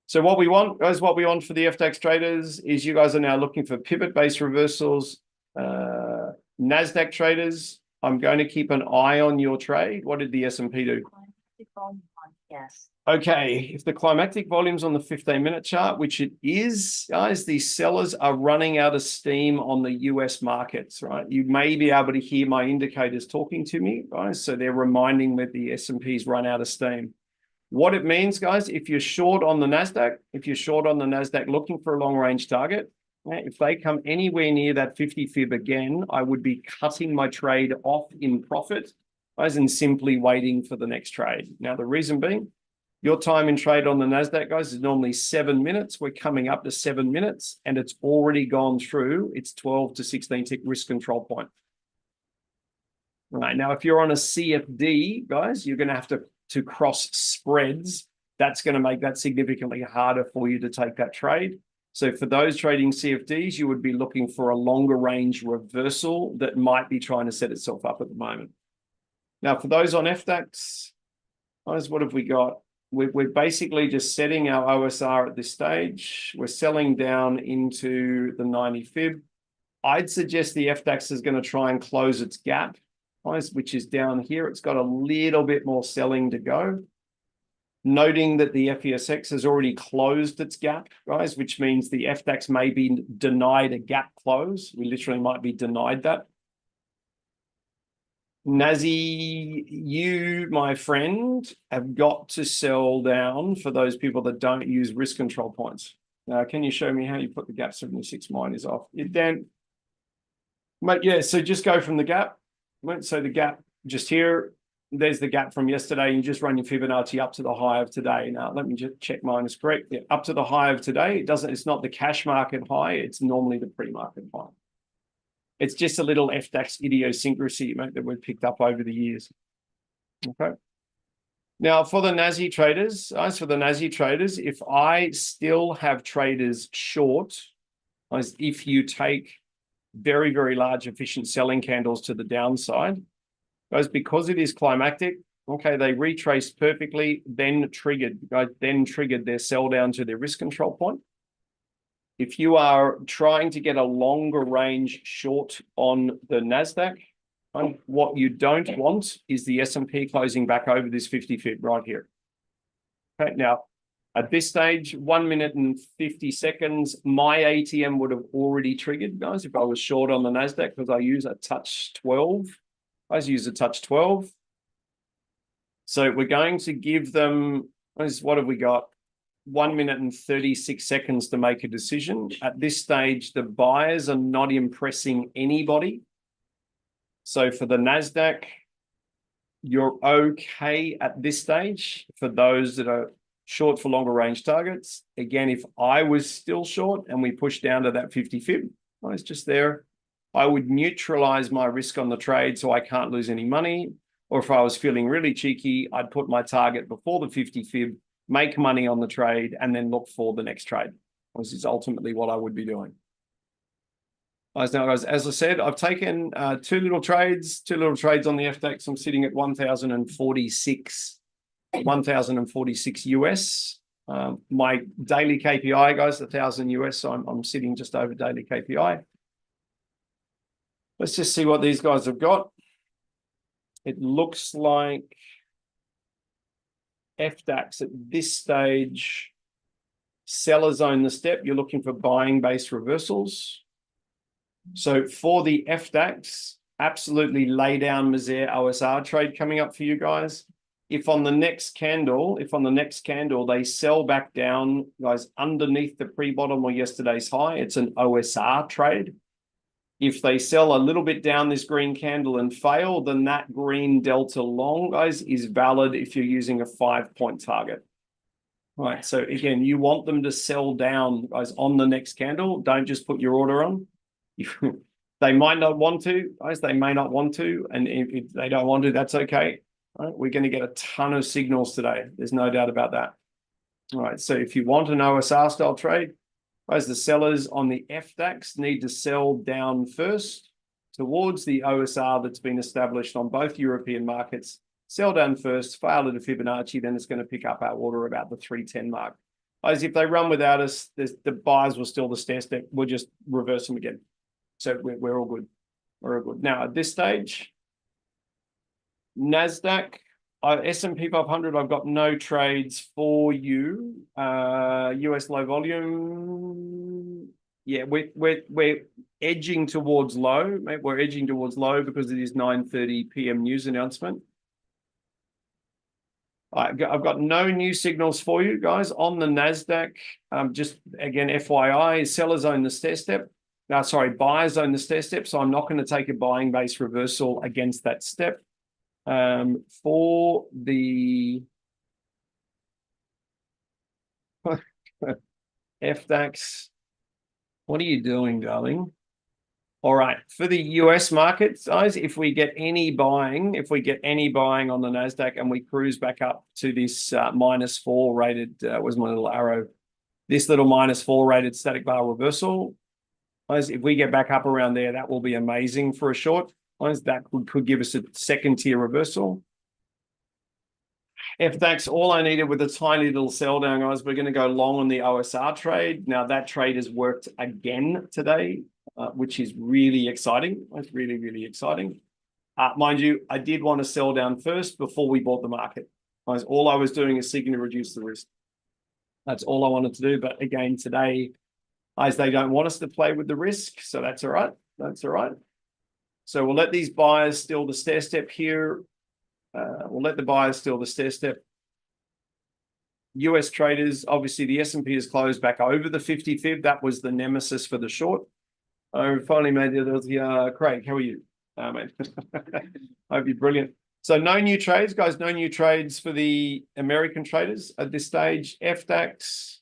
So what we want, guys, what we want for the FDAX traders is you guys are now looking for pivot-based reversals. NASDAQ traders, I'm going to keep an eye on your trade. What did the S&P do? Climactic volume on, yes. Okay, if the climactic volume's on the 15-minute chart, which it is, guys, these sellers are running out of steam on the US markets, right? You may be able to hear my indicators talking to me, guys. So they're reminding me that the S&P's run out of steam. What it means, guys, if you're short on the NASDAQ, looking for a long-range target, if they come anywhere near that 50 fib again, I would be cutting my trade off in profit, guys, and simply waiting for the next trade. Now, the reason being, your time in trade on the NASDAQ, guys, is normally 7 minutes. We're coming up to 7 minutes, and it's already gone through its 12 to 16 tick risk control point. Right now, if you're on a CFD, guys, you're going to have to cross spreads. That's going to make that significantly harder for you to take that trade. So for those trading CFDs, you would be looking for a longer range reversal that might be trying to set itself up at the moment. Now, for those on FDAX, guys, what have we got? We're basically just setting our OSR at this stage. We're selling down into the 90 fib. I'd suggest the FDAX is going to try and close its gap, guys, which is down here. It's got a little bit more selling to go. Noting that the FESX has already closed its gap, guys, which means the FDAX may be denied a gap close. We literally might be denied that. Nazi, you, my friend, have got to sell down for those people that don't use risk control points. Now, can you show me how you put the gap 76 minus off? Dan, mate, yeah, so just go from the gap. So the gap just here, there's the gap from yesterday. You just run your Fibonacci up to the high of today. Now, let me just check mine is correct. Yeah, up to the high of today. It's not the cash market high. It's normally the pre-market high. It's just a little FDAX idiosyncrasy, mate, that we've picked up over the years. Okay. Now, for the Nazi traders, if I still have traders short, if you take very, very large efficient selling candles to the downside, guys, because it is climactic, okay, they retraced perfectly, then triggered their sell down to their risk control point. If you are trying to get a longer range short on the NASDAQ, what you don't want is the S&P closing back over this 50 fib right here. Okay, now, at this stage, 1 minute and 50 seconds, my ATM would have already triggered, guys, if I was short on the NASDAQ, because I use a touch 12. So we're going to give them, what have we got? 1 minute and 36 seconds to make a decision. At this stage, the buyers are not impressing anybody. So for the NASDAQ, you're okay at this stage. For those that are short for longer range targets, again, if I was still short and we push down to that 50 fib, it's just there, I would neutralize my risk on the trade so I can't lose any money. Or if I was feeling really cheeky, I'd put my target before the 50 fib, make money on the trade, and then look for the next trade. This is ultimately what I would be doing. Now, guys, as I said, I've taken two little trades on the FDAX. I'm sitting at 1,046 US. My daily KPI, guys, 1,000 US. So I'm sitting just over daily KPI. Let's just see what these guys have got. It looks like FDAX at this stage, sellers own the step. You're looking for buying base reversals. So for the FDAX, absolutely lay down Mazer OSR trade coming up for you guys. If on the next candle, they sell back down, guys, underneath the pre-bottom or yesterday's high, it's an OSR trade. If they sell a little bit down this green candle and fail, then that green delta long, guys, is valid if you're using a 5-point target. Right, so again, you want them to sell down, guys, on the next candle. Don't just put your order on. They might not want to, guys, they may not want to, and if they don't want to, that's okay. Right, we're going to get a ton of signals today. There's no doubt about that. All right, so if you want an OSR style trade, guys, the sellers on the FDAX need to sell down first towards the OSR that's been established on both European markets. Sell down first, fail at a Fibonacci, then it's going to pick up our order about the 310 mark. Guys, if they run without us, the buyers will still the stair step. We'll just reverse them again. So we're all good. We're all good. Now, at this stage, NASDAQ, S&P 500, I've got no trades for you. US low volume. Yeah, we're edging towards low. Mate. We're edging towards low because it is 9:30 p.m. news announcement. I've got no new signals for you guys on the NASDAQ. Just again, FYI, sellers own the stair step. No, sorry, buyers own the stair step. So I'm not going to take a buying base reversal against that step. For the FDAX, what are you doing, darling? All right, for the US market, guys, if we get any buying on the NASDAQ and we cruise back up to this -4 rated, was my little arrow, this little -4 rated static bar reversal, guys, if we get back up around there, that will be amazing for a short. Guys, that could give us a second tier reversal. FDAX, all I needed with a tiny little sell down, guys, we're going to go long on the OSR trade. Now that trade has worked again today, which is really exciting. It's really, really exciting. Mind you, I did want to sell down first before we bought the market. Guys, all I was doing is seeking to reduce the risk. That's all I wanted to do. But again, today, guys, they don't want us to play with the risk. So that's all right. That's all right. So we'll let these buyers steal the stair step here. We'll let the buyers steal the stair step. US traders, obviously the S&P is closed back over the 50 fib. That was the nemesis for the short. I finally made it. Craig, how are you? Mate. Hope you're brilliant. So no new trades, guys. No new trades for the American traders at this stage. FDAX,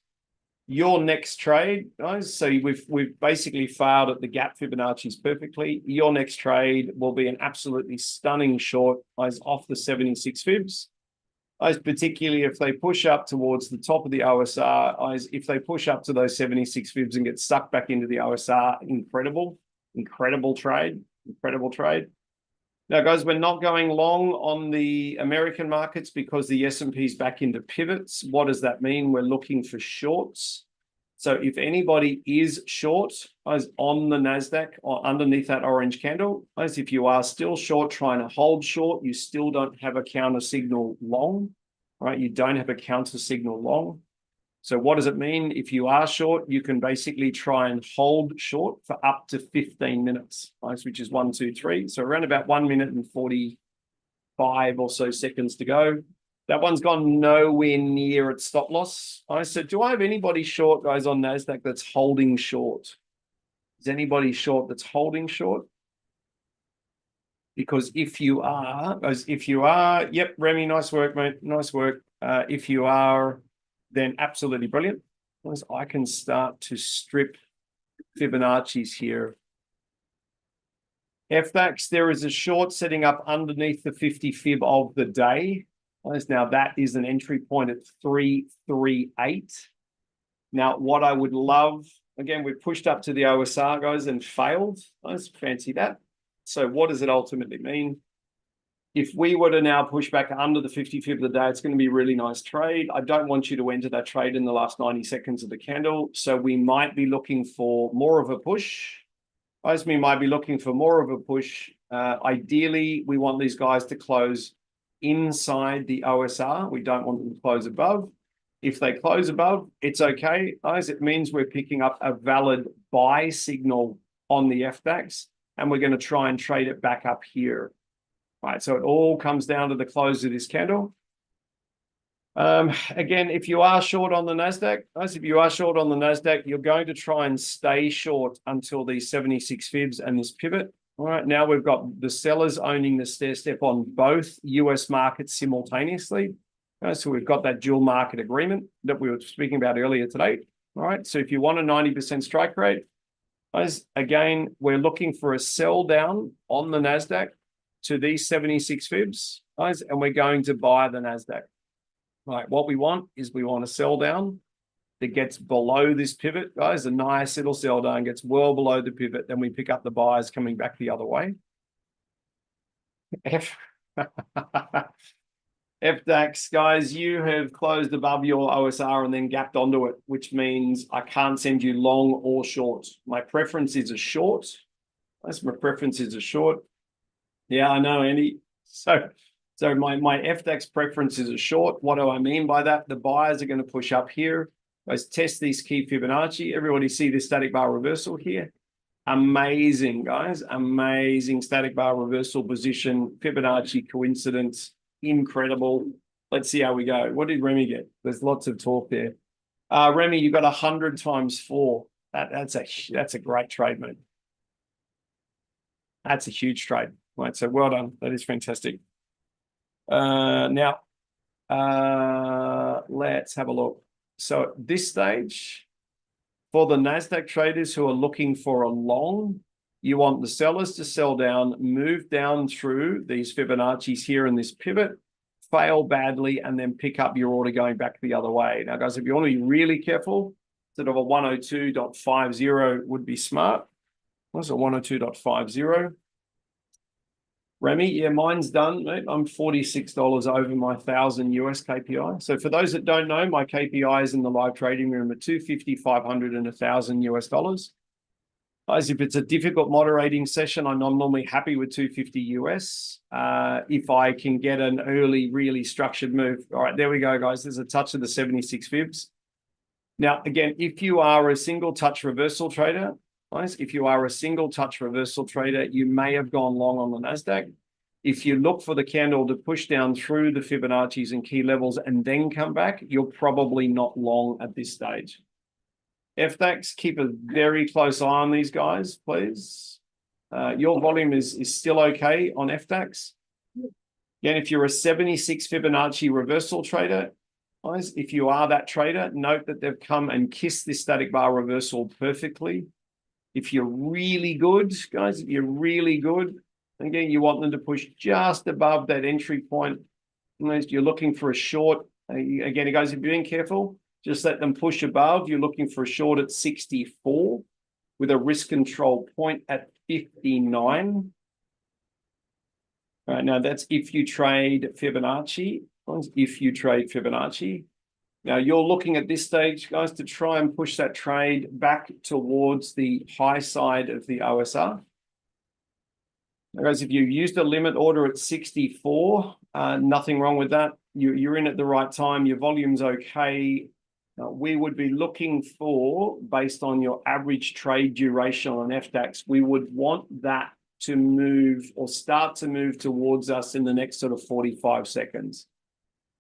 your next trade, guys. So we've basically failed at the gap Fibonacci's perfectly. Your next trade will be an absolutely stunning short, guys, off the 76 fibs. Guys, particularly if they push up towards the top of the OSR, guys, if they push up to those 76 fibs and get sucked back into the OSR, incredible trade. Now, guys, we're not going long on the American markets because the S&P's back into pivots. What does that mean? We're looking for shorts. So if anybody is short, guys, on the NASDAQ or underneath that orange candle, guys, if you are still short, trying to hold short, you still don't have a counter signal long, right? You don't have a counter signal long. So what does it mean? If you are short, you can basically try and hold short for up to 15 minutes, guys, which is 1, 2, 3. So around about 1 minute and 45 or so seconds to go. That one's gone nowhere near its stop loss. I said, do I have anybody short, guys, on NASDAQ that's holding short? Is anybody short that's holding short? Because if you are, yep, Remy, nice work, mate. Nice work. If you are, then absolutely brilliant. Because I can start to strip Fibonacci's here. FDAX, there is a short setting up underneath the 50 fib of the day. Now that is an entry point at 338. Now, what I would love, again, we've pushed up to the OSR, guys, and failed. Let's fancy that. So what does it ultimately mean? If we were to now push back under the 50 fib of the day, it's going to be a really nice trade. I don't want you to enter that trade in the last 90 seconds of the candle. So we might be looking for more of a push. Guys, we might be looking for more of a push. Ideally, we want these guys to close inside the OSR. We don't want them to close above. If they close above, it's okay, guys. It means we're picking up a valid buy signal on the FDAX, and we're going to try and trade it back up here. All right, so it all comes down to the close of this candle. Again, if you are short on the NASDAQ, guys, if you are short on the NASDAQ, you're going to try and stay short until these 76 fibs and this pivot. All right, now we've got the sellers owning the stair step on both US markets simultaneously. So we've got that dual market agreement that we were speaking about earlier today. All right, so if you want a 90% strike rate, guys, again, we're looking for a sell down on the NASDAQ to these 76 fibs, guys, and we're going to buy the NASDAQ. All right, what we want is we want a sell down that gets below this pivot, guys, a nice little sell down, gets well below the pivot, then we pick up the buyers coming back the other way. FDAX, guys, you have closed above your OSR and then gapped onto it, which means I can't send you long or short. My preference is a short. That's my preference is a short. Yeah, I know, Andy. So So my FDAX preference is a short. What do I mean by that? The buyers are going to push up here. Let's test these key Fibonacci. Everybody see this static bar reversal here? Amazing, guys. Amazing static bar reversal position. Fibonacci coincidence. Incredible. Let's see how we go. What did Remy get? There's lots of talk there. Remy, you got 100 times 4. That's a great trade, mate. That's a huge trade. Right, so well done. That is fantastic. Now, let's have a look. So at this stage, for the NASDAQ traders who are looking for a long, you want the sellers to sell down, move down through these Fibonacci's here in this pivot, fail badly, and then pick up your order going back the other way. Now, guys, if you want to be really careful, sort of a 102.50 would be smart. What's a 102.50? Remy, yeah, mine's done, mate. I'm $46 over my 1,000 US KPI. So for those that don't know, my KPIs in the live trading room are 250, 500, and 1,000 US dollars. Guys, if it's a difficult moderating session, I'm normally happy with 250 US. If I can get an early, really structured move. All right, there we go, guys. There's a touch of the 76 fibs. Now, again, if you are a single touch reversal trader, guys, if you are a single touch reversal trader, you may have gone long on the NASDAQ. If you look for the candle to push down through the Fibonacci's and key levels and then come back, you're probably not long at this stage. FDAX, keep a very close eye on these guys, please. Your volume is still okay on FDAX. Again, if you're a 76 Fibonacci reversal trader, guys, if you are that trader, note that they've come and kissed this static bar reversal perfectly. If you're really good, guys, if you're really good, again, you want them to push just above that entry point. Unless you're looking for a short, again, guys, if you're being careful, just let them push above. You're looking for a short at 64 with a risk control point at 59. All right, now that's if you trade Fibonacci. If you trade Fibonacci. Now you're looking at this stage, guys, to try and push that trade back towards the high side of the OSR. Now, guys, if you used a limit order at 64, nothing wrong with that. You're in at the right time. Your volume's okay. We would be looking for, based on your average trade duration on FDAX, we would want that to move or start to move towards us in the next sort of 45 seconds.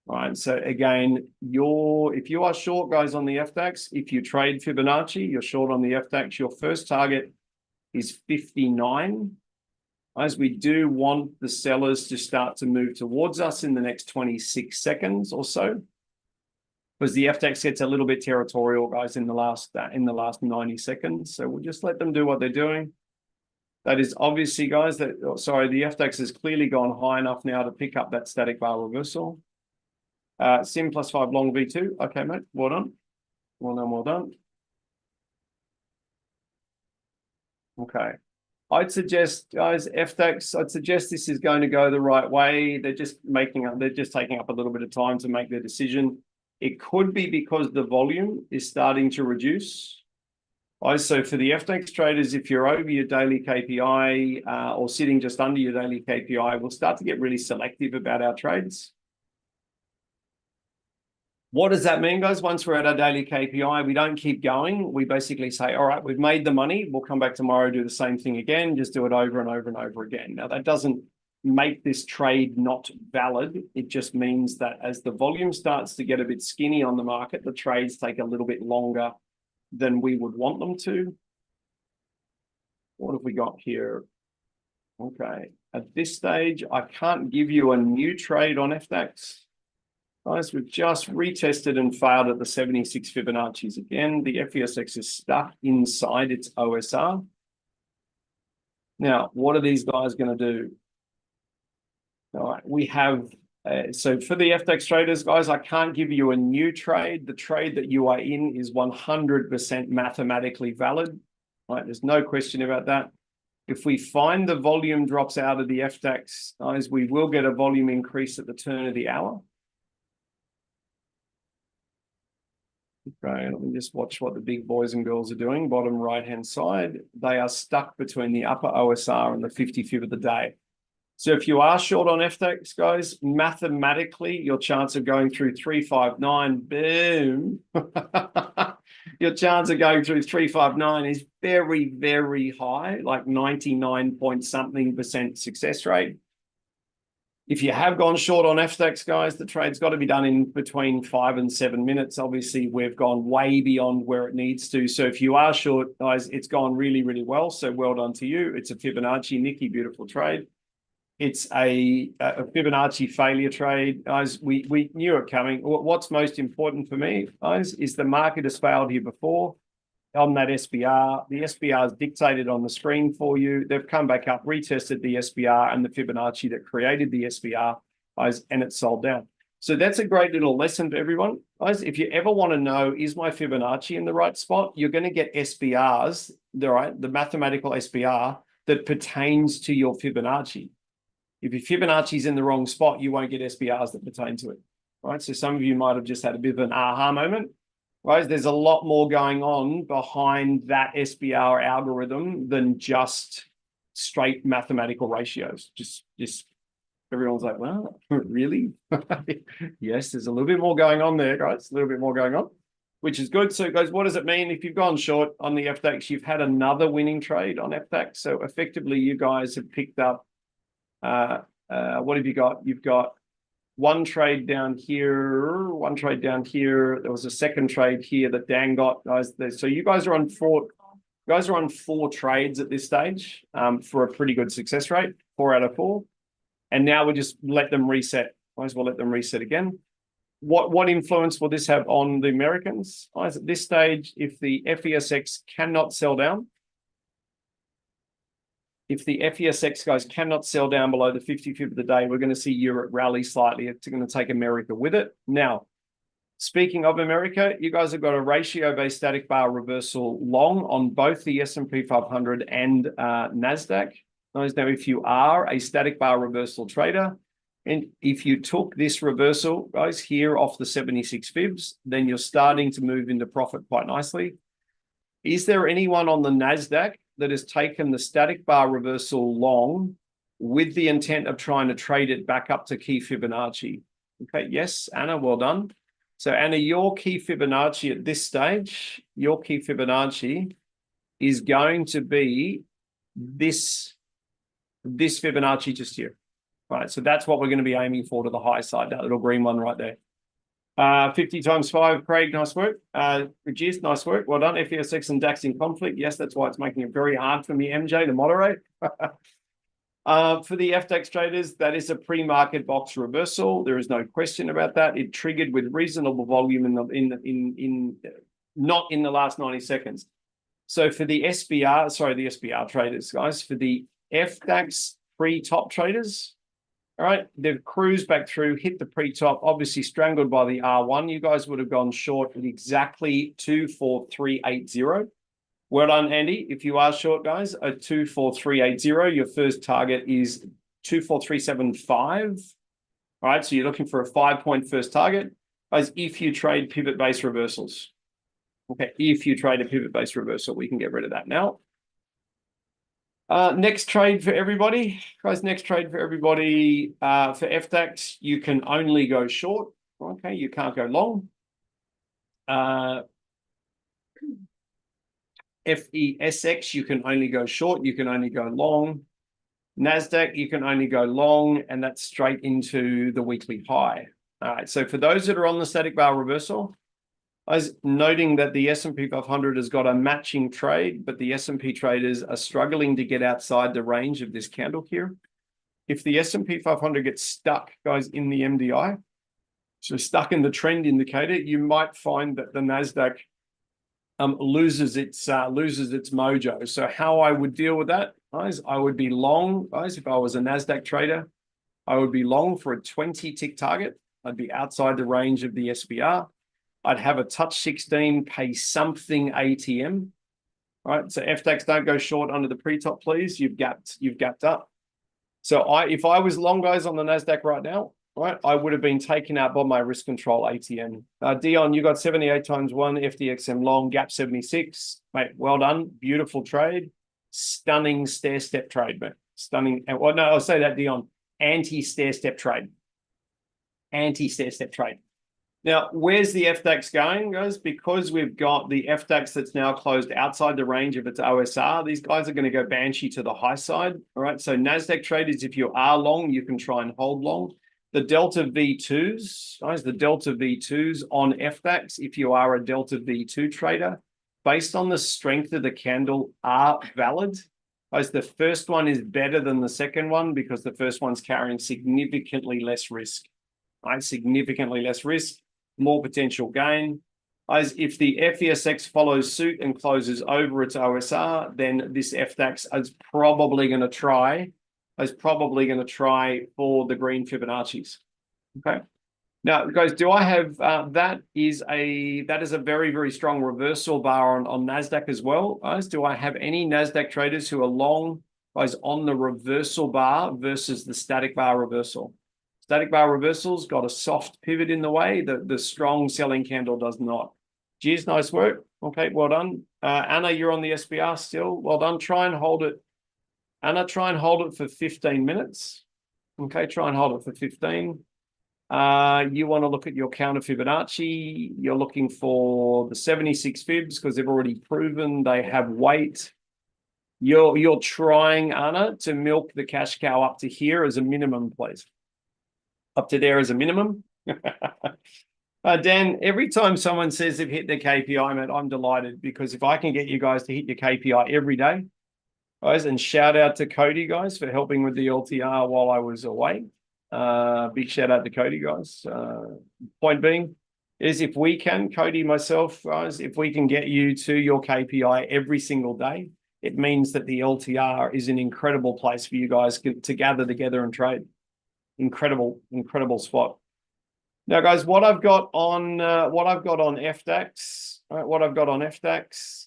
All right, so again, if you are short, guys, on the FDAX, if you trade Fibonacci, you're short on the FDAX, your first target is 59. As we do want the sellers to start to move towards us in the next 26 seconds or so, because the FDAX gets a little bit territorial, guys, in the last 90 seconds. So we'll just let them do what they're doing. That is obviously, guys, the FDAX has clearly gone high enough now to pick up that static bar reversal. Sim +5 long V2. Okay, mate. Well done. Well done, well done. Okay. I'd suggest, guys, FDAX, I'd suggest this is going to go the right way. They're just taking up a little bit of time to make their decision. It could be because the volume is starting to reduce. So for the FDAX traders, if you're over your daily KPI or sitting just under your daily KPI, we'll start to get really selective about our trades. What does that mean, guys? Once we're at our daily KPI, we don't keep going. We basically say, all right, we've made the money. We'll come back tomorrow, do the same thing again, just do it over and over and over again. Now, that doesn't make this trade not valid. It just means that as the volume starts to get a bit skinny on the market, the trades take a little bit longer than we would want them to. What have we got here? Okay. At this stage, I can't give you a new trade on FDAX. Guys, we've just retested and failed at the 76 Fibonacci's again. The FESX is stuck inside its OSR. Now, what are these guys going to do? All right, we have, so for the FDAX traders, guys, I can't give you a new trade. The trade that you are in is 100% mathematically valid. All right, there's no question about that. If we find the volume drops out of the FDAX, guys, we will get a volume increase at the turn of the hour. Okay, let me just watch what the big boys and girls are doing. Bottom right-hand side, they are stuck between the upper OSR and the 50 fib of the day. So if you are short on FTX, guys, mathematically, your chance of going through 359, boom. Your chance of going through 359 is very, very high, like 99 point something % success rate. If you have gone short on FTX, guys, the trade's got to be done in between 5 and 7 minutes. Obviously, we've gone way beyond where it needs to. So if you are short, guys, it's gone really, really well. So well done to you. It's a Fibonacci, Nikki, beautiful trade. It's a Fibonacci failure trade, guys. We knew it coming. What's most important for me, guys, is the market has failed here before on that SBR. The SBR is dictated on the screen for you. They've come back up, retested the SBR and the Fibonacci that created the SBR, guys, and it's sold down. So that's a great little lesson for everyone, guys. If you ever want to know, is my Fibonacci in the right spot? You're going to get SBRs, the mathematical SBR that pertains to your Fibonacci. If your Fibonacci is in the wrong spot, you won't get SBRs that pertain to it, right? So some of you might have just had a bit of an aha moment, right? There's a lot more going on behind that SBR algorithm than just straight mathematical ratios. Just everyone's like, well, really? Yes, there's a little bit more going on there, guys. A little bit more going on, which is good. So, guys, what does it mean? If you've gone short on the FTX, you've had another winning trade on FTX. So effectively, you guys have picked up. What have you got? You've got one trade down here, one trade down here. There was a second trade here that Dan got, guys. So you guys are on four trades at this stage for a pretty good success rate, 4 out of 4. And now we just let them reset. Might as well let them reset again. What influence will this have on the Americans? Guys, at this stage, if the FESX cannot sell down, if the FESX guys cannot sell down below the 55th of the day, we're going to see Europe rally slightly. It's going to take America with it. Now, speaking of America, you guys have got a ratio-based static bar reversal long on both the S&P 500 and NASDAQ. Now, if you are a static bar reversal trader, and if you took this reversal, guys, here off the 76 fibs, then you're starting to move into profit quite nicely. Is there anyone on the NASDAQ that has taken the static bar reversal long with the intent of trying to trade it back up to key Fibonacci? Okay, yes, Anna, well done. So Anna, your key Fibonacci at this stage, your key Fibonacci is going to be this Fibonacci just here. Right, so that's what we're going to be aiming for to the high side, that little green one right there. 50 times 5, Craig, nice work. Regis, nice work. Well done. FESX and DAX in conflict. Yes, that's why it's making it very hard for me, MJ, to moderate. For the FTX traders, that is a pre-market box reversal. There is no question about that. It triggered with reasonable volume not in the last 90 seconds. So for the SBR traders, guys, for the FTX pre-top traders, all right, they've cruised back through, hit the pre-top, obviously strangled by the R1. You guys would have gone short at exactly 24380. Well done, Andy. If you are short, guys, at 24380, your first target is 24375. All right, so you're looking for a 5-point first target. Guys, if you trade pivot-based reversals. Okay, if you trade a pivot-based reversal, we can get rid of that now. Next trade for everybody, guys. Next trade for everybody. For FTX, you can only go short. Okay, you can't go long. FESX, you can only go short. You can only go long. NASDAQ, you can only go long, and that's straight into the weekly high. All right. So for those that are on the static bar reversal, I was noting that the S&P 500 has got a matching trade, but the S&P traders are struggling to get outside the range of this candle here. If the S&P 500 gets stuck, guys, in the MDI, so stuck in the trend indicator, you might find that the NASDAQ loses its mojo. So how I would deal with that, guys, I would be long, guys, if I was a NASDAQ trader, I would be long for a 20-tick target. I'd be outside the range of the SBR. I'd have a touch 16, pay something ATM. All right, so FTX, don't go short under the pre-top, please. You've gapped up. So if I was long, guys, on the NASDAQ right now, right, I would have been taken out by my risk control ATM. Dion, you got 78 times 1, FDXM long, gap 76. Mate, well done. Beautiful trade. Stunning stair-step trade, mate. Stunning. Well, no, I'll say that, Dion. Anti-stair-step trade. Anti-stair-step trade. Now, where's the FDAX going, guys? Because we've got the FDAX that's now closed outside the range of its OSR, these guys are going to go Banshee to the high side. All right, so NASDAQ traders, if you are long, you can try and hold long. The Delta V2s, guys, the Delta V2s on FDAX, if you are a Delta V2 trader, based on the strength of the candle, are valid. Guys, the first one is better than the second one because the first one's carrying significantly less risk. Right, significantly less risk, more potential gain. As if the FESX follows suit and closes over its OSR, then this FDAX is probably going to try for the green Fibonacci's. Okay. Now, guys, do I have that is a very, very strong reversal bar on NASDAQ as well. Guys, do I have any NASDAQ traders who are long, guys, on the reversal bar versus the static bar reversal? Static bar reversals got a soft pivot in the way. The strong selling candle does not. Cheers, nice work. Okay, well done. Anna, you're on the SBR still. Well done. Try and hold it. Anna, try and hold it for 15 minutes. Okay, try and hold it for 15. You want to look at your counter Fibonacci. You're looking for the 76 fibs because they've already proven they have weight. You're trying, Anna, to milk the cash cow up to here as a minimum, please. Up to there as a minimum. Dan, every time someone says they've hit their KPI, mate, I'm delighted because if I can get you guys to hit your KPI every day, guys, and shout out to Cody, guys, for helping with the LTR while I was away. Big shout out to Cody, guys. Point being is if we can, Cody, myself, guys, if we can get you to your KPI every single day, it means that the LTR is an incredible place for you guys to gather together and trade. Incredible spot. Now, guys, what I've got on FDAX, what I've got on FDAX,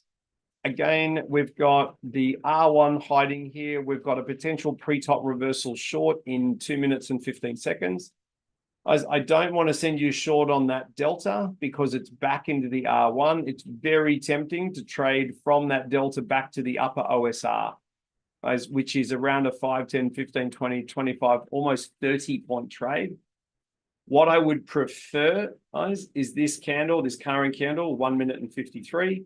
again, we've got the R1 hiding here. We've got a potential pre-top reversal short in 2 minutes and 15 seconds. I don't want to send you short on that delta because it's back into the R1. It's very tempting to trade from that delta back to the upper OSR. Which is around a 5, 10, 15, 20, 25, almost 30-point trade. What I would prefer, guys, is this candle, this current candle, 1 minute and 53.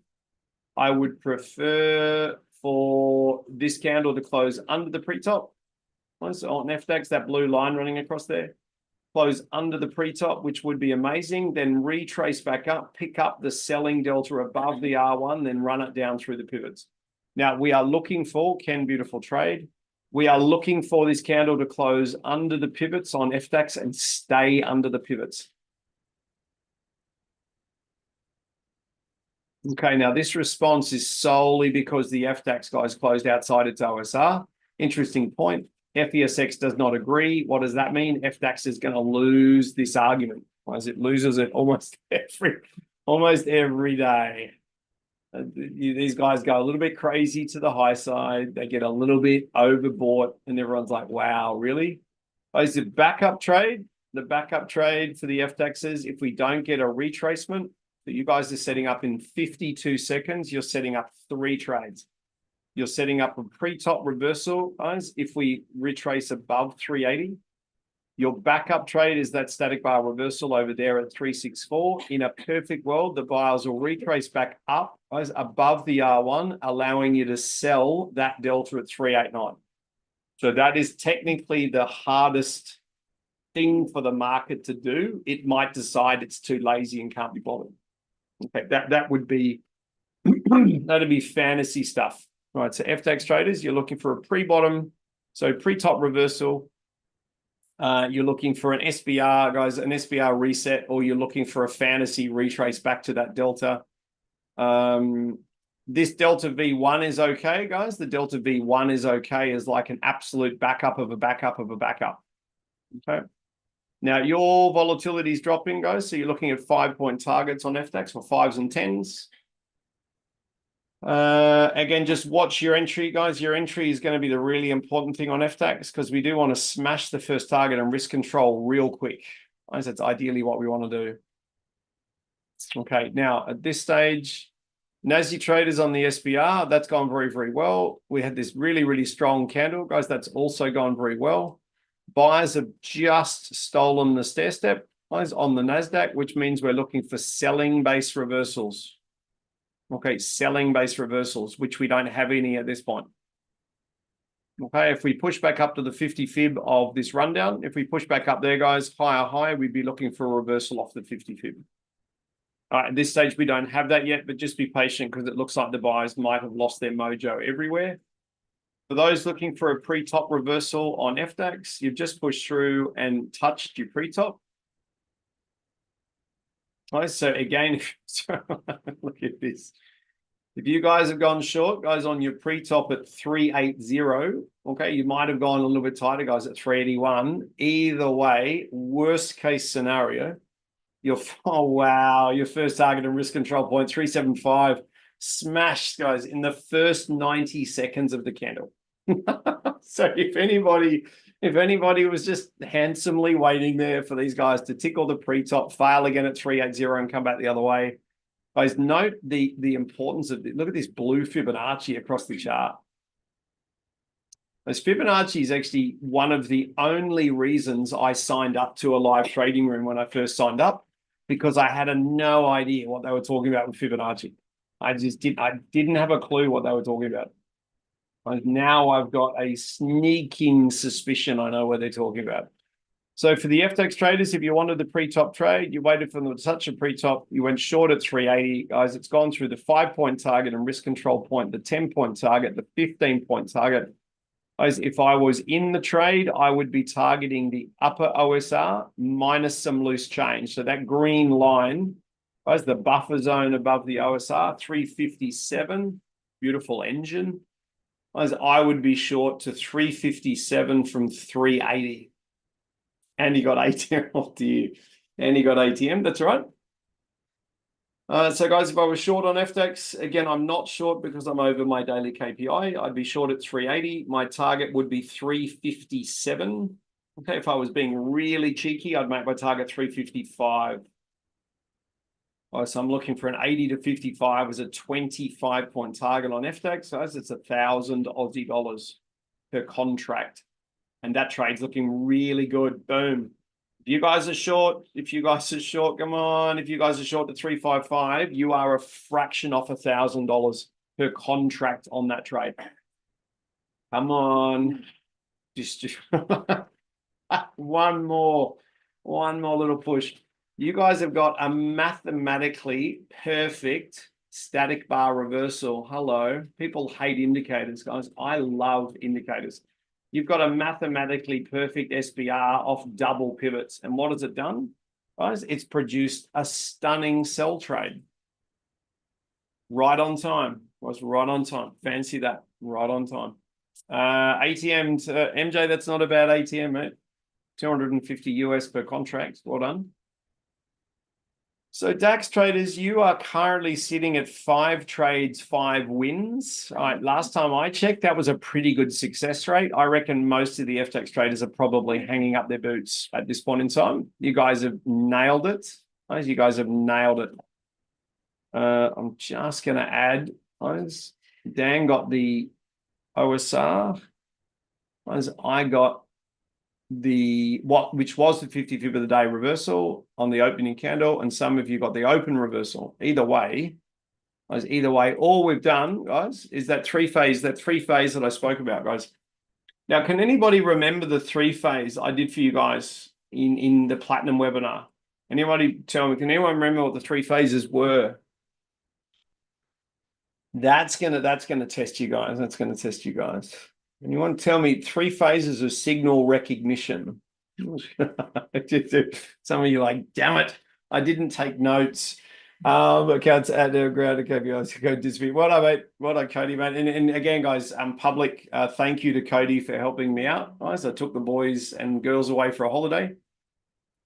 I would prefer for this candle to close under the pre-top. So on FDAX, that blue line running across there. Close under the pre-top, which would be amazing. Then retrace back up, pick up the selling delta above the R1, then run it down through the pivots. Now, we are looking for, Ken, beautiful trade. We are looking for this candle to close under the pivots on FDAX and stay under the pivots. Okay, now this response is solely because the FDAX guys closed outside its OSR. Interesting point. FESX does not agree. What does that mean? FDAX is going to lose this argument. As it loses it almost every day. These guys go a little bit crazy to the high side. They get a little bit overbought, and everyone's like, wow, really? Is the backup trade for the FDAXs, if we don't get a retracement that you guys are setting up in 52 seconds, you're setting up 3 trades. You're setting up a pre-top reversal, guys, if we retrace above 380. Your backup trade is that static bar reversal over there at 364. In a perfect world, the buyers will retrace back up above the R1, allowing you to sell that delta at 389. So that is technically the hardest thing for the market to do. It might decide it's too lazy and can't be bothered. Okay, that would be that'd be fantasy stuff. All right, so FDAX traders, you're looking for a pre-bottom, so pre-top reversal. You're looking for an SBR, guys, an SBR reset, or you're looking for a fantasy retrace back to that delta. This delta V1 is okay, guys. The delta V1 is okay as like an absolute backup of a backup of a backup. Okay. Now, your volatility is dropping, guys. So you're looking at 5-point targets on FDAX for 5s and 10s. Again, just watch your entry, guys. Your entry is going to be the really important thing on FDAX because we do want to smash the first target and risk control real quick. That's ideally what we want to do. Okay, now at this stage, Nasdaq traders on the SBR, that's gone very, very well. We had this really, really strong candle, guys. That's also gone very well. Buyers have just stolen the stair step, guys, on the Nasdaq, which means we're looking for selling base reversals. Okay, selling base reversals, which we don't have any at this point. Okay, if we push back up to the 50 fib of this rundown, if we push back up there, guys, higher high, we'd be looking for a reversal off the 50 fib. All right, at this stage, we don't have that yet, but just be patient because it looks like the buyers might have lost their mojo everywhere. For those looking for a pre-top reversal on FDAX, you've just pushed through and touched your pre-top. Right, so again, look at this. If you guys have gone short, guys, on your pre-top at 380, okay, you might have gone a little bit tighter, guys, at 381. Either way, worst case scenario, oh wow, your first target and risk control point, 375, smashed, guys, in the first 90 seconds of the candle. So if anybody was just handsomely waiting there for these guys to tickle the pre-top, fail again at 380 and come back the other way, guys, note the importance of look at this blue Fibonacci across the chart. This Fibonacci is actually one of the only reasons I signed up to a live trading room when I first signed up, because I had no idea what they were talking about with Fibonacci. I didn't have a clue what they were talking about. Now I've got a sneaking suspicion I know what they're talking about. So for the FTX traders, if you wanted the pre-top trade, you waited for them to touch a pre-top, you went short at 380. Guys, it's gone through the 5-point target and risk control point, the 10-point target, the 15-point target. Guys, if I was in the trade, I would be targeting the upper OSR minus some loose change. So that green line, guys, the buffer zone above the OSR, 357, beautiful engine. Guys, I would be short to 357 from 380. And he got ATM off to you. And he got ATM, that's right. So guys, if I was short on FTX, again, I'm not short because I'm over my daily KPI. I'd be short at 380. My target would be 357. Okay, if I was being really cheeky, I'd make my target 355. So I'm looking for an 80 to 55 as a 25-point target on FTX. So it's 1,000 Aussie dollars per contract. And that trade's looking really good. Boom. If you guys are short, come on. If you guys are short to 355, you are a fraction off $1,000 per contract on that trade. Come on. Just one more little push. You guys have got a mathematically perfect static bar reversal. Hello. People hate indicators, guys. I love indicators. You've got a mathematically perfect SBR off double pivots. And what has it done? Guys, it's produced a stunning sell trade. Right on time. Was right on time. Fancy that. Right on time. ATM to MJ, that's not a bad ATM, mate. 250 US per contract. Well done. So DAX traders, you are currently sitting at 5 trades, 5 wins. All right, last time I checked, that was a pretty good success rate. I reckon most of the FTX traders are probably hanging up their boots at this point in time. You guys have nailed it. You guys have nailed it. I'm just going to add, guys, Dan got the OSR. Guys, I got which was the 50 fib of the day reversal on the opening candle, and some of you got the open reversal. Either way, all we've done, guys, is that three phase that I spoke about, guys. Now, can anybody remember the 3-phase I did for you guys in the platinum webinar? Anybody tell me, can anyone remember what the 3 phases were? That's gonna test you guys. That's gonna test you guys. And you want to tell me 3 phases of signal recognition? Some of you are like, damn it, I didn't take notes. Accounts at the ground KPIs go dispute. What I mate, what I Cody, mate. And again, guys, public thank you to Cody for helping me out. Guys, I took the boys and girls away for a holiday.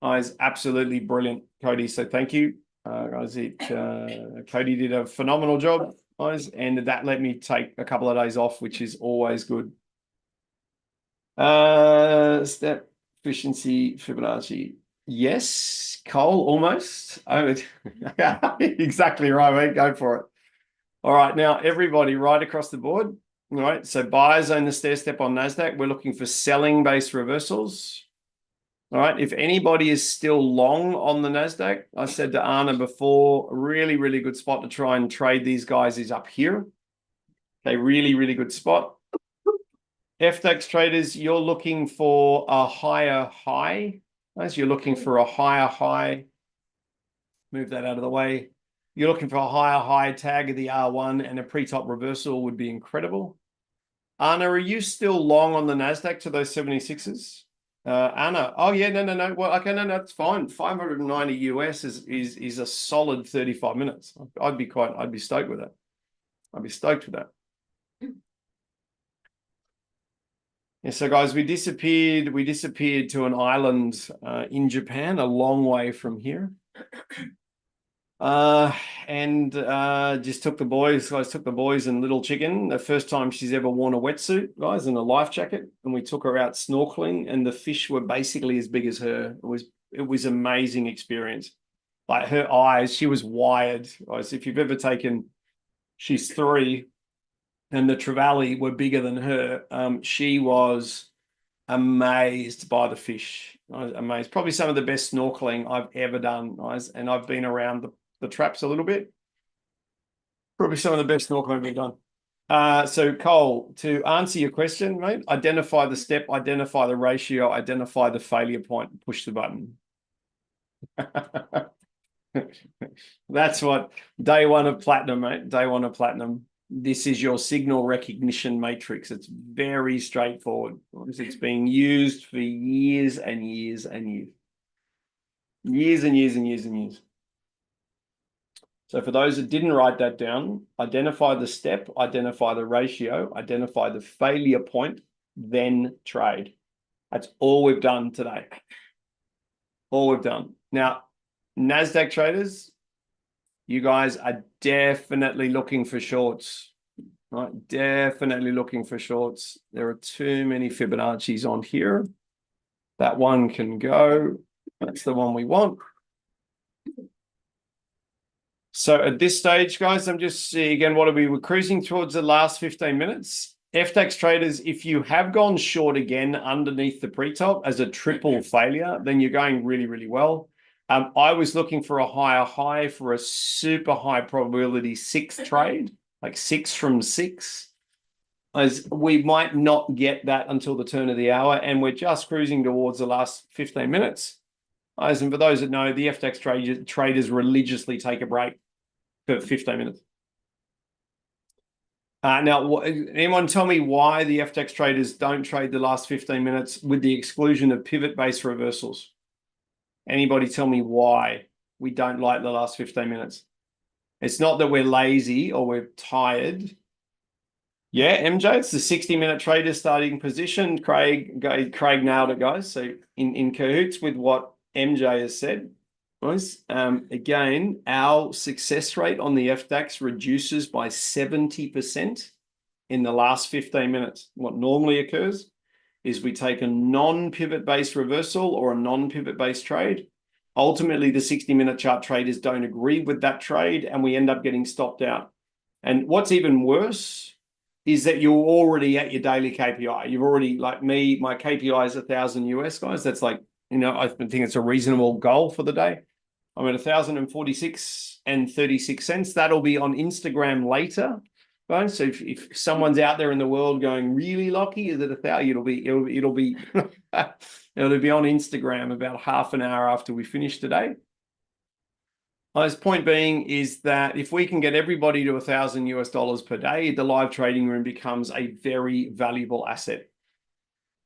Guys, absolutely brilliant, Cody. So thank you, guys. Cody did a phenomenal job, guys, and that let me take a couple of days off, which is always good. Step efficiency Fibonacci. Yes, Cole, almost. Oh, exactly right, mate. Go for it. All right, now everybody right across the board. All right, so buyers own the stair step on NASDAQ. We're looking for selling-based reversals. All right, if anybody is still long on the NASDAQ, I said to Anna before, a really, really good spot to try and trade these guys is up here. Okay, really, really good spot. FX traders, you're looking for a higher high. As you're looking for a higher high, move that out of the way. You're looking for a higher high tag of the R1 and a pre-top reversal would be incredible. Anna, are you still long on the NASDAQ to those 76s? Anna, oh yeah, no. Well, okay, no, it's fine. 590 US is a solid 35 minutes. I'd be stoked with that. I'd be stoked with that. Yeah, so guys, we disappeared to an island in Japan, a long way from here. And just took the boys and little chicken, the first time she's ever worn a wetsuit, guys, and a life jacket. And we took her out snorkeling, and the fish were basically as big as her. It was amazing experience. Like her eyes, she was wired. Guys, if you've ever taken, she's 3, and the trevally were bigger than her. She was amazed by the fish. I was amazed. Probably some of the best snorkeling I've ever done, guys. And I've been around the traps a little bit. Probably some of the best snorkeling I've ever done. So Cole, to answer your question, mate, identify the step, identify the ratio, identify the failure point, push the button. That's what day one of platinum, mate. Day one of platinum. This is your signal recognition matrix. It's very straightforward. It's being used for years and years and years. Years and years and years and years. So for those that didn't write that down, identify the step, identify the ratio, identify the failure point, then trade. That's all we've done today. All we've done. Now, NASDAQ traders, you guys are definitely looking for shorts, right? Definitely looking for shorts. There are too many Fibonacci's on here. That one can go. That's the one we want. So at this stage, guys, I'm just again, what are we? We're cruising towards the last 15 minutes. FX traders, if you have gone short again underneath the pre-top as a triple failure, then you're going really, really well. I was looking for a higher high for a super high probability 6 trade, like 6 from 6. As we might not get that until the turn of the hour, and we're just cruising towards the last 15 minutes. And for those that know, the FX traders religiously take a break for 15 minutes. Now, anyone tell me why the FX traders don't trade the last 15 minutes with the exclusion of pivot-based reversals? Anybody tell me why we don't like the last 15 minutes? It's not that we're lazy or we're tired. Yeah, MJ, it's the 60-minute trader starting position. Craig nailed it, guys. So in cahoots with what MJ has said, guys, again, our success rate on the FDAX reduces by 70% in the last 15 minutes. What normally occurs is we take a non-pivot based reversal or a non-pivot based trade. Ultimately, the 60-minute chart traders don't agree with that trade, and we end up getting stopped out. And what's even worse is that you're already at your daily KPI. You've already, like me, my KPI is 1,000 US, guys. That's like, I think it's a reasonable goal for the day. I'm at 1,046 and 36 cents. That'll be on Instagram later, guys. So if someone's out there in the world going, really, Lockie, is it 1,000? It'll be it'll be on Instagram about half an hour after we finish today. His point being is that if we can get everybody to $1,000 per day, the live trading room becomes a very valuable asset.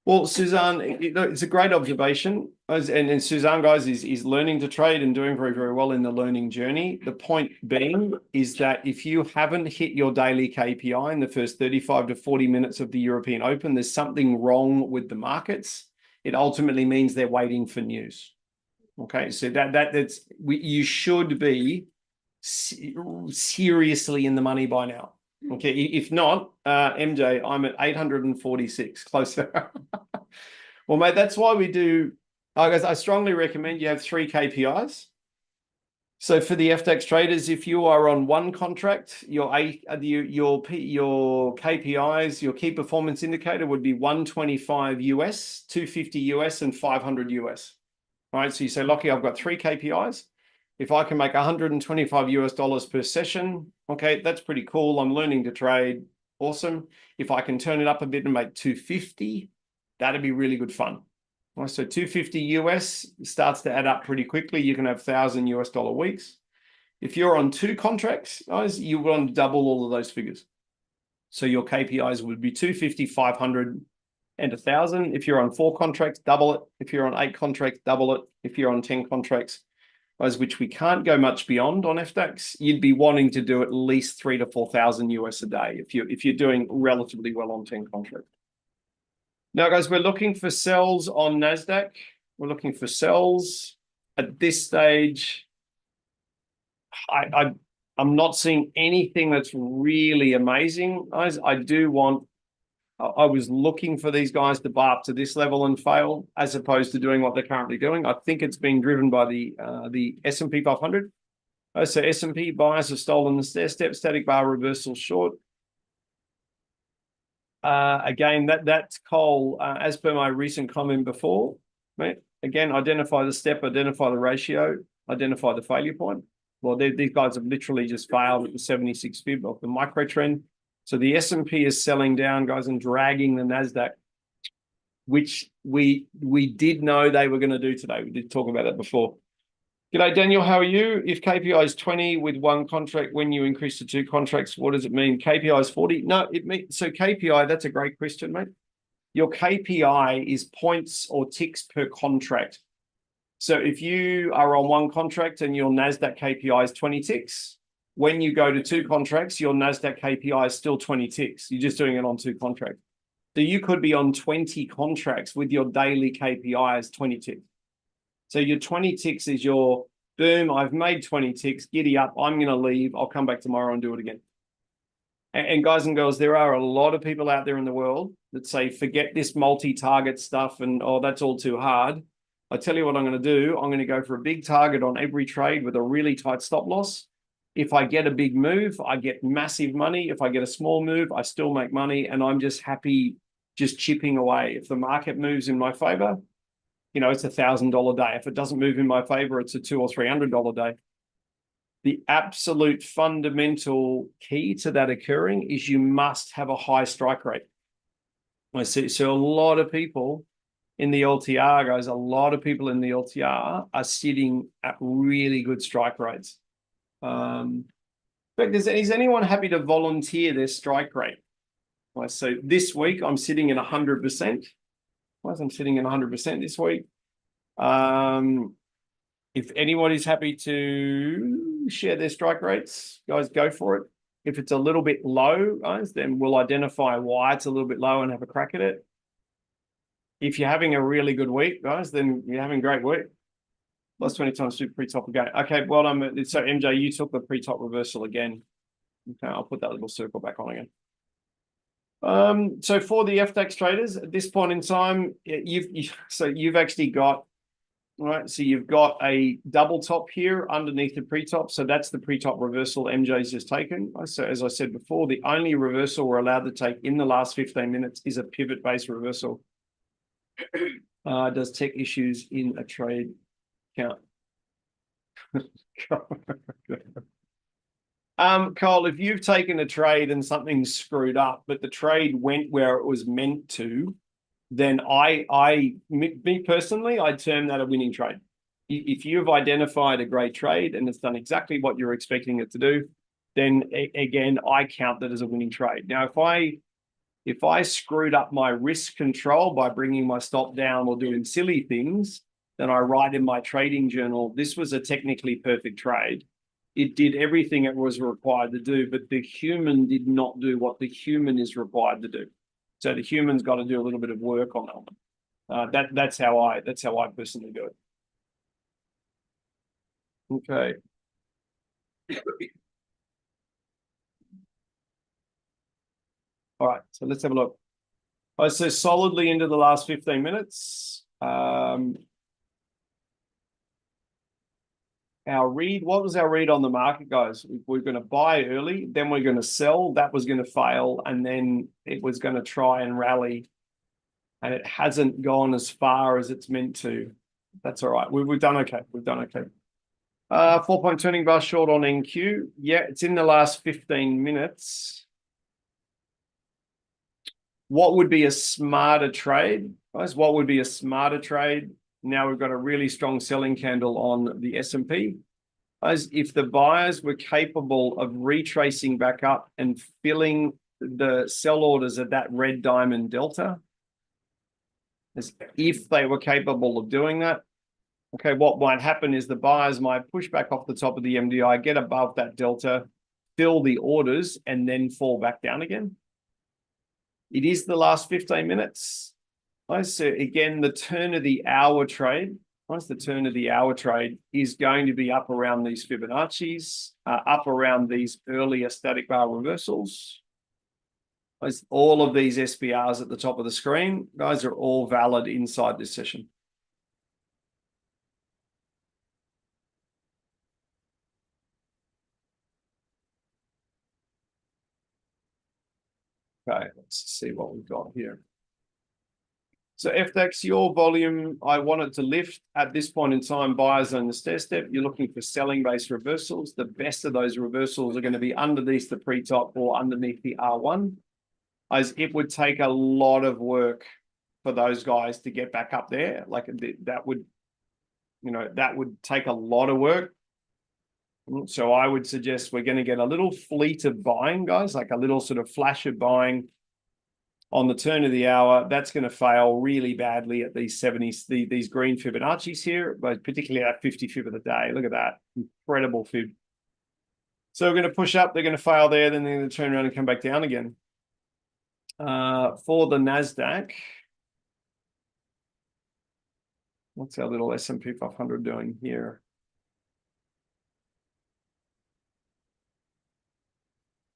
Well, Suzanne, it's a great observation. And Suzanne, guys, is learning to trade and doing very, very well in the learning journey. The point being is that if you haven't hit your daily KPI in the first 35 to 40 minutes of the European Open, there's something wrong with the markets. It ultimately means they're waiting for news. Okay, so you should be seriously in the money by now. Okay, if not, MJ, I'm at 846, closer. Well, mate, that's why we do. Guys, I strongly recommend you have 3 KPIs. So for the FTX traders, if you are on one contract, your KPIs, your key performance indicator would be 125 US, 250 US, and 500 US. Right. So you say, Lockie, I've got 3 KPIs. If I can make 125 US dollars per session, okay, that's pretty cool. I'm learning to trade. Awesome. If I can turn it up a bit and make 250, that'd be really good fun. Right, so 250 US starts to add up pretty quickly. You can have 1,000 US dollar weeks. If you're on 2 contracts, guys, you want to double all of those figures. So your KPIs would be 250, 500, and 1,000. If you're on 4 contracts, double it. If you're on 8 contracts, double it. If you're on 10 contracts, guys, which we can't go much beyond on FTX, you'd be wanting to do at least 3,000 to 4,000 US a day if you're doing relatively well on 10 contracts. Now, guys, we're looking for sells on NASDAQ. We're looking for sells at this stage. I'm not seeing anything that's really amazing, guys. I was looking for these guys to buy up to this level and fail, as opposed to doing what they're currently doing. I think it's being driven by the S&P 500. So S&P buyers have stolen the stair step, static bar reversal short. Again, that's Cole, as per my recent comment before, right? Again, identify the step, identify the ratio, identify the failure point. Well, these guys have literally just failed at the 76 fib of the micro trend. So the S&P is selling down, guys, and dragging the NASDAQ, which we did know they were going to do today. We did talk about that before. G'day, Daniel. How are you? If KPI is 20 with 1 contract, when you increase to 2 contracts, what does it mean? KPI is 40? No, it means, so KPI, that's a great question, mate. Your KPI is points or ticks per contract. So if you are on 1 contract and your NASDAQ KPI is 20 ticks, when you go to 2 contracts, your NASDAQ KPI is still 20 ticks. You're just doing it on 2 contracts. So you could be on 20 contracts with your daily KPI as 20 ticks. So your 20 ticks is your, boom, I've made 20 ticks, giddy up, I'm going to leave, I'll come back tomorrow and do it again. And guys and girls, there are a lot of people out there in the world that say, forget this multi-target stuff and, oh, that's all too hard. I tell you what I'm going to do. I'm going to go for a big target on every trade with a really tight stop loss. If I get a big move, I get massive money. If I get a small move, I still make money. And I'm just happy just chipping away. If the market moves in my favor, you know, it's $1,000 day. If it doesn't move in my favor, it's a $200 or $300 day. The absolute fundamental key to that occurring is you must have a high strike rate. I see. So a lot of people in the LTR, guys, a lot of people in the LTR are sitting at really good strike rates. But is anyone happy to volunteer their strike rate? So this week I'm sitting at 100%. Why am I sitting at 100% this week? If anybody's happy to share their strike rates, guys, go for it. If it's a little bit low, guys, then we'll identify why it's a little bit low and have a crack at it. If you're having a really good week, guys, then you're having a great week. Plus 20 times super pre-top again. Okay, well done. So MJ, you took the pre-top reversal again. Okay, I'll put that little circle back on again. So for the FTX traders at this point in time, you've actually got, right? So you've got a double top here underneath the pre-top. So that's the pre-top reversal MJ's just taken. So as I said before, the only reversal we're allowed to take in the last 15 minutes is a pivot-based reversal. Does tech issues in a trade count? Cole, if you've taken a trade and something's screwed up, but the trade went where it was meant to, then me personally, I term that a winning trade. If you've identified a great trade and it's done exactly what you're expecting it to do, then again, I count that as a winning trade. Now, if I screwed up my risk control by bringing my stop down or doing silly things, then I write in my trading journal, this was a technically perfect trade. It did everything it was required to do, but the human did not do what the human is required to do. So the human's got to do a little bit of work on that one. That's how I personally do it. Okay. All right, so let's have a look. I say solidly into the last 15 minutes. our read, what was our read on the market, guys? We're going to buy early, then we're going to sell. That was going to fail, and then it was going to try and rally, and it hasn't gone as far as it's meant to. That's all right. We've done okay. We've done okay. 4-point turning bar short on NQ. Yeah, it's in the last 15 minutes. What would be a smarter trade, guys? What would be a smarter trade? Now we've got a really strong selling candle on the S&P. As if the buyers were capable of retracing back up and filling the sell orders at that red diamond delta, as if they were capable of doing that, okay, what might happen is the buyers might push back off the top of the MDI, get above that delta, fill the orders, and then fall back down again. It is the last 15 minutes. So again, the turn of the hour trade, once the turn of the hour trade is going to be up around these Fibonacci's, up around these earlier static bar reversals. As all of these SPRs at the top of the screen, guys, are all valid inside this session. Okay, let's see what we've got here. So FX, your volume, I want it to lift at this point in time. Buyers on the stair step. You're looking for selling based reversals. The best of those reversals are going to be underneath the pre-top or underneath the R1. As it would take a lot of work for those guys to get back up there. Like that would, that would take a lot of work. So I would suggest we're going to get a little fleet of buying, guys, like a little sort of flash of buying on the turn of the hour. That's going to fail really badly at these 70s, these green Fibonacci's here, but particularly at 50 fib of the day. Look at that. Incredible fib. So we're going to push up. They're going to fail there. Then they're going to turn around and come back down again. For the NASDAQ, what's our little S&P 500 doing here?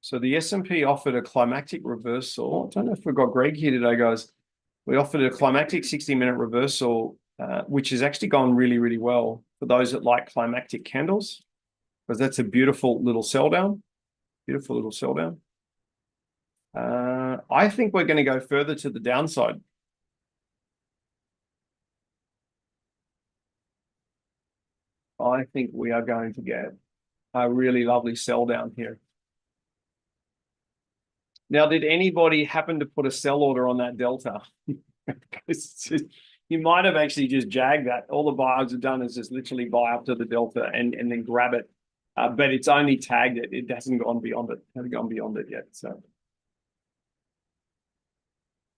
So the S&P offered a climactic reversal. I don't know if we've got Greg here today, guys. We offered a climactic 60-minute reversal, which has actually gone really, really well for those that like climactic candles, because that's a beautiful little sell down. Beautiful little sell down. I think we're going to go further to the downside. I think we are going to get a really lovely sell down here. Now, did anybody happen to put a sell order on that delta? You might have actually just jagged that. All the buyers have done is just literally buy up to the delta and then grab it. But it's only tagged it. It hasn't gone beyond it. Hasn't gone beyond it yet.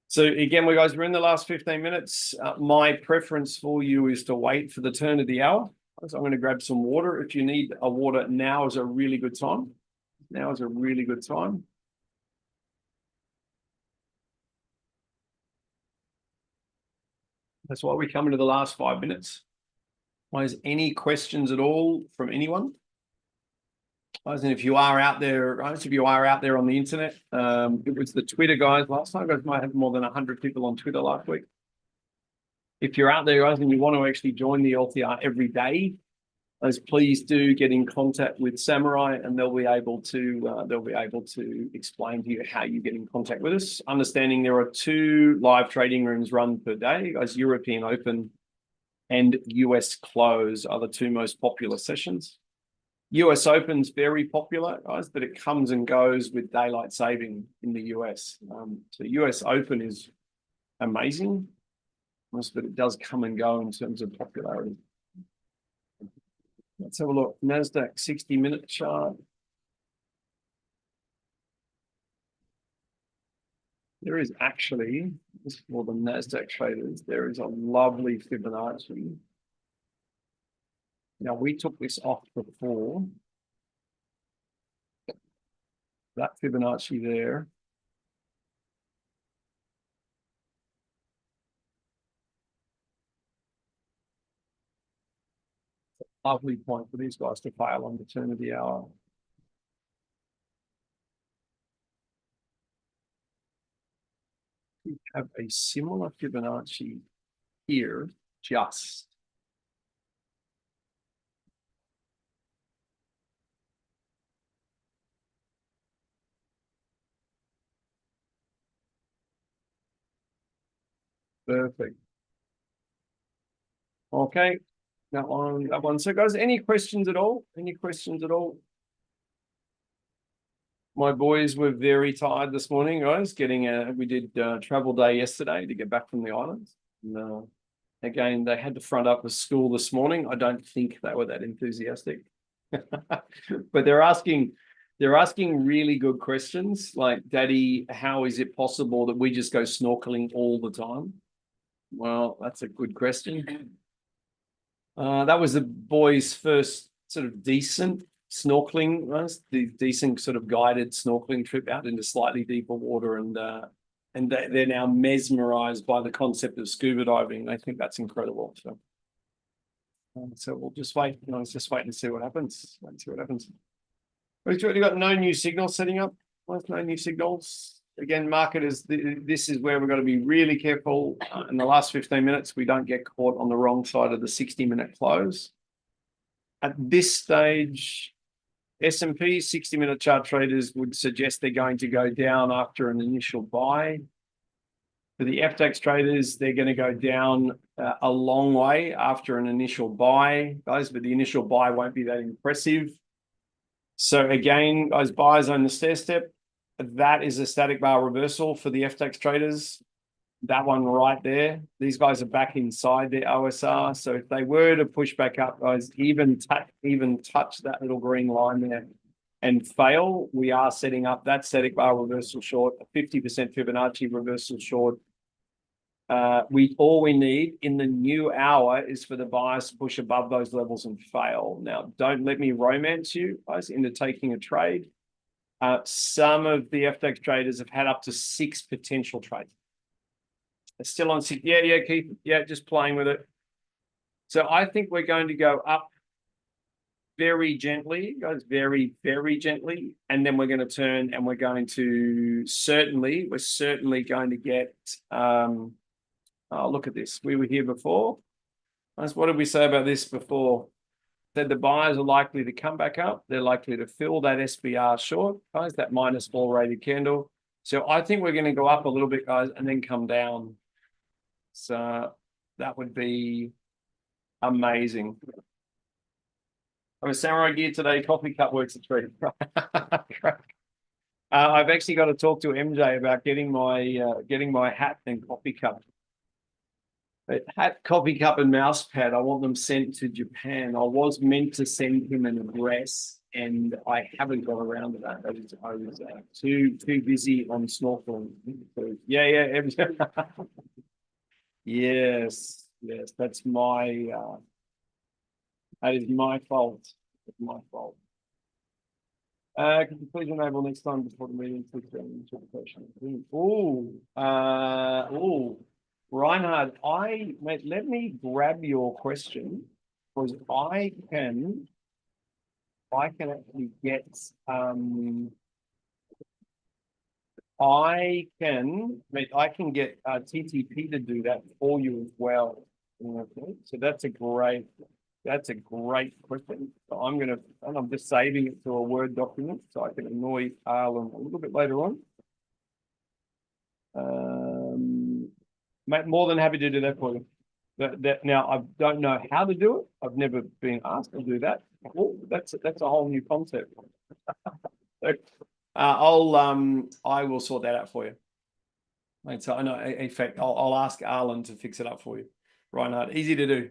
So again, guys, we're in the last 15 minutes. My preference for you is to wait for the turn of the hour. So I'm going to grab some water. If you need a water, now is a really good time. Now is a really good time. That's why we come into the last 5 minutes. Is any questions at all from anyone? And if you are out there, if you are out there on the internet, it was the Twitter guys last time. Guys might have more than 100 people on Twitter last week. If you're out there, guys, and you want to actually join the LTR every day, please do get in contact with Samurai, and they'll be able to explain to you how you get in contact with us. Understanding there are 2 live trading rooms run per day, as European Open and US Close are the 2 most popular sessions. US Open's very popular, guys, but it comes and goes with daylight saving in the US. So US Open is amazing, but it does come and go in terms of popularity. Let's have a look. NASDAQ 60-minute chart. There is actually, for the NASDAQ traders, there is a lovely Fibonacci. Now, we took this off before. That Fibonacci there. Lovely point for these guys to fail on the turn of the hour. We have a similar Fibonacci here, just. Perfect. Okay, that one. So guys, any questions at all? Any questions at all? My boys were very tired this morning, guys. We did travel day yesterday to get back from the islands. And, again, they had to front up with school this morning. I don't think they were that enthusiastic, but they're asking really good questions like, Daddy, how is it possible that we just go snorkeling all the time? Well, that's a good question. That was the boys' first sort of decent snorkeling, the decent sort of guided snorkeling trip out into slightly deeper water, and they're now mesmerized by the concept of scuba diving. I think that's incredible. So we'll just wait. Let's just wait and see what happens. We've got no new signals setting up. No new signals. Again, marketers, this is where we've got to be really careful. In the last 15 minutes, we don't get caught on the wrong side of the 60-minute close. At this stage, S&P 60-minute chart traders would suggest they're going to go down after an initial buy. For the FTX traders, they're going to go down a long way after an initial buy, guys, but the initial buy won't be that impressive. So again, guys, buyers on the stair step. That is a static bar reversal for the FTX traders. That one right there. These guys are back inside their OSR. So if they were to push back up, guys, even touch that little green line there and fail, we are setting up that static bar reversal short, a 50% Fibonacci reversal short. All we need in the new hour is for the buyers to push above those levels and fail. Now, don't let me romance you guys into taking a trade. Some of the FTX traders have had up to 6 potential trades. They're still on 6. Yeah, Keith. Yeah, just playing with it. So I think we're going to go up very gently, guys, very, very gently. And then we're going to turn and we're certainly going to get, oh, look at this. We were here before. What did we say about this before? That the buyers are likely to come back up. They're likely to fill that SBR short, guys, that minus 4 rated candle. So I think we're going to go up a little bit, guys, and then come down. So that would be amazing. I'm a samurai gear today. Coffee cup works a treat. I've actually got to talk to MJ about getting my hat and coffee cup. Hat, coffee cup, and mouse pad. I want them sent to Japan. I was meant to send him an address, and I haven't got around to that. I was too busy on snorkeling. So, yeah. Yes. That's my. That is my fault. It's my fault. Could you please enable next time before the meeting? Interpretation. Reinhard, mate, let me grab your question because I can actually get I can get TTP to do that for you as well. Okay, so that's a great question. So I'm just saving it to a Word document so I can annoy Arlen a little bit later on. Mate, more than happy to do that for you. Now, I don't know how to do it. I've never been asked to do that. Oh, that's a whole new concept. So, I will sort that out for you. Right, so I know, in fact, I'll ask Arlen to fix it up for you. Reinhard, easy to do.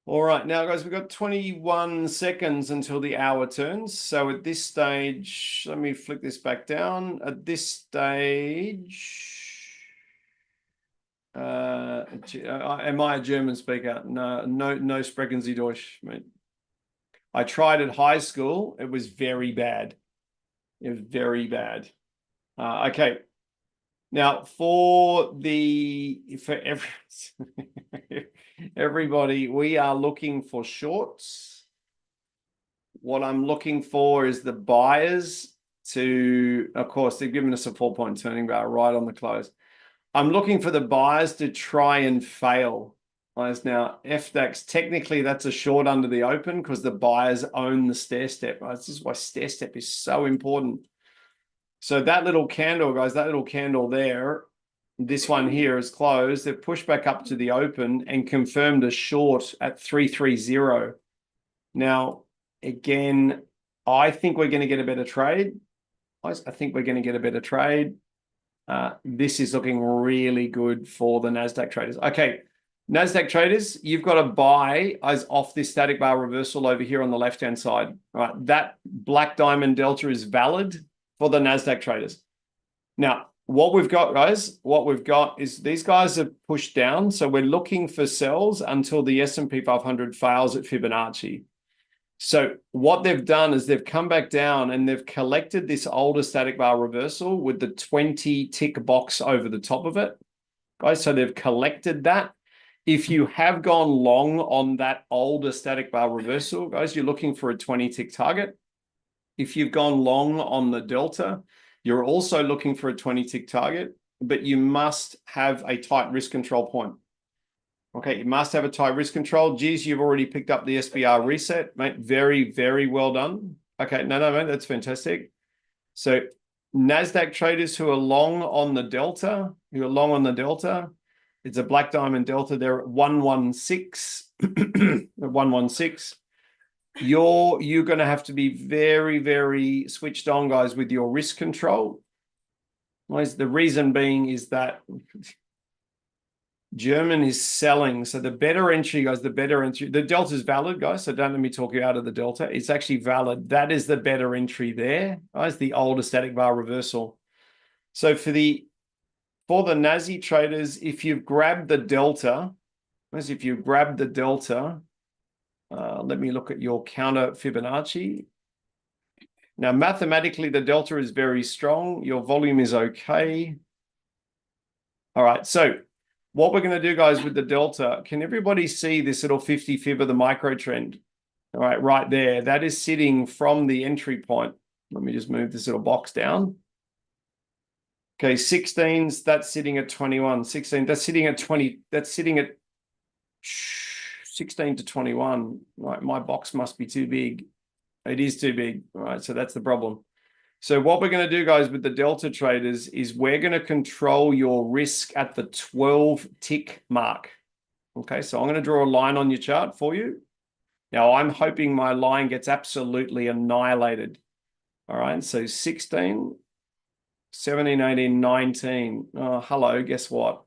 All right, now guys, we've got 21 seconds until the hour turns. So at this stage, let me flick this back down. At this stage, am I a German speaker? No sprechen Sie Deutsch, mate. I tried at high school. It was very bad. Okay. Now, for everybody, we are looking for shorts. What I'm looking for is the buyers to, of course, they've given us a 4-point turning bar right on the close. I'm looking for the buyers to try and fail. Now, FDAX, technically, that's a short under the open because the buyers own the stair step. This is why stair step is so important. So that little candle, guys, that little candle there this one here is closed. They've pushed back up to the open and confirmed a short at 330. Now, again, I think we're going to get a better trade. I think we're going to get a better trade. This is looking really good for the NASDAQ traders. Okay, NASDAQ traders, you've got to buy as off this static bar reversal over here on the left-hand side. All right, that black diamond delta is valid for the NASDAQ traders. Now, what we've got, guys, what we've got is these guys have pushed down. So we're looking for sells until the S&P 500 fails at Fibonacci. So what they've done is they've come back down and they've collected this older static bar reversal with the 20 tick box over the top of it. Guys, so they've collected that. If you have gone long on that older static bar reversal, guys, you're looking for a 20 tick target. If you've gone long on the delta, you're also looking for a 20 tick target, but you must have a tight risk control point. Okay, you must have a tight risk control. Geez, you've already picked up the SBR reset, mate. Very, very well done. Okay, no, mate, that's fantastic. So NASDAQ traders who are long on the delta, it's a black diamond delta. They're at 116, 116. You're going to have to be very, very switched on, guys, with your risk control. The reason being is that German is selling. So the better entry, guys, the delta is valid, guys. So don't let me talk you out of the delta. It's actually valid. That is the better entry there, guys, the older static bar reversal. So for the Nazi traders, if you've grabbed the delta, let me look at your counter Fibonacci. Now, mathematically, the delta is very strong. Your volume is okay. All right, so what we're going to do, guys, with the delta, can everybody see this little 50 fib of the micro trend? All right, right there. That is sitting from the entry point. Let me just move this little box down. Okay, 16s, that's sitting at 21. 16, that's sitting at 20. That's sitting at 16 to 21. Right, my box must be too big. It is too big. All right, so that's the problem. So what we're going to do, guys, with the delta traders is we're going to control your risk at the 12 tick mark. Okay, so I'm going to draw a line on your chart for you. Now, I'm hoping my line gets absolutely annihilated. All right, so 16, 17, 18, 19. Oh, hello, guess what?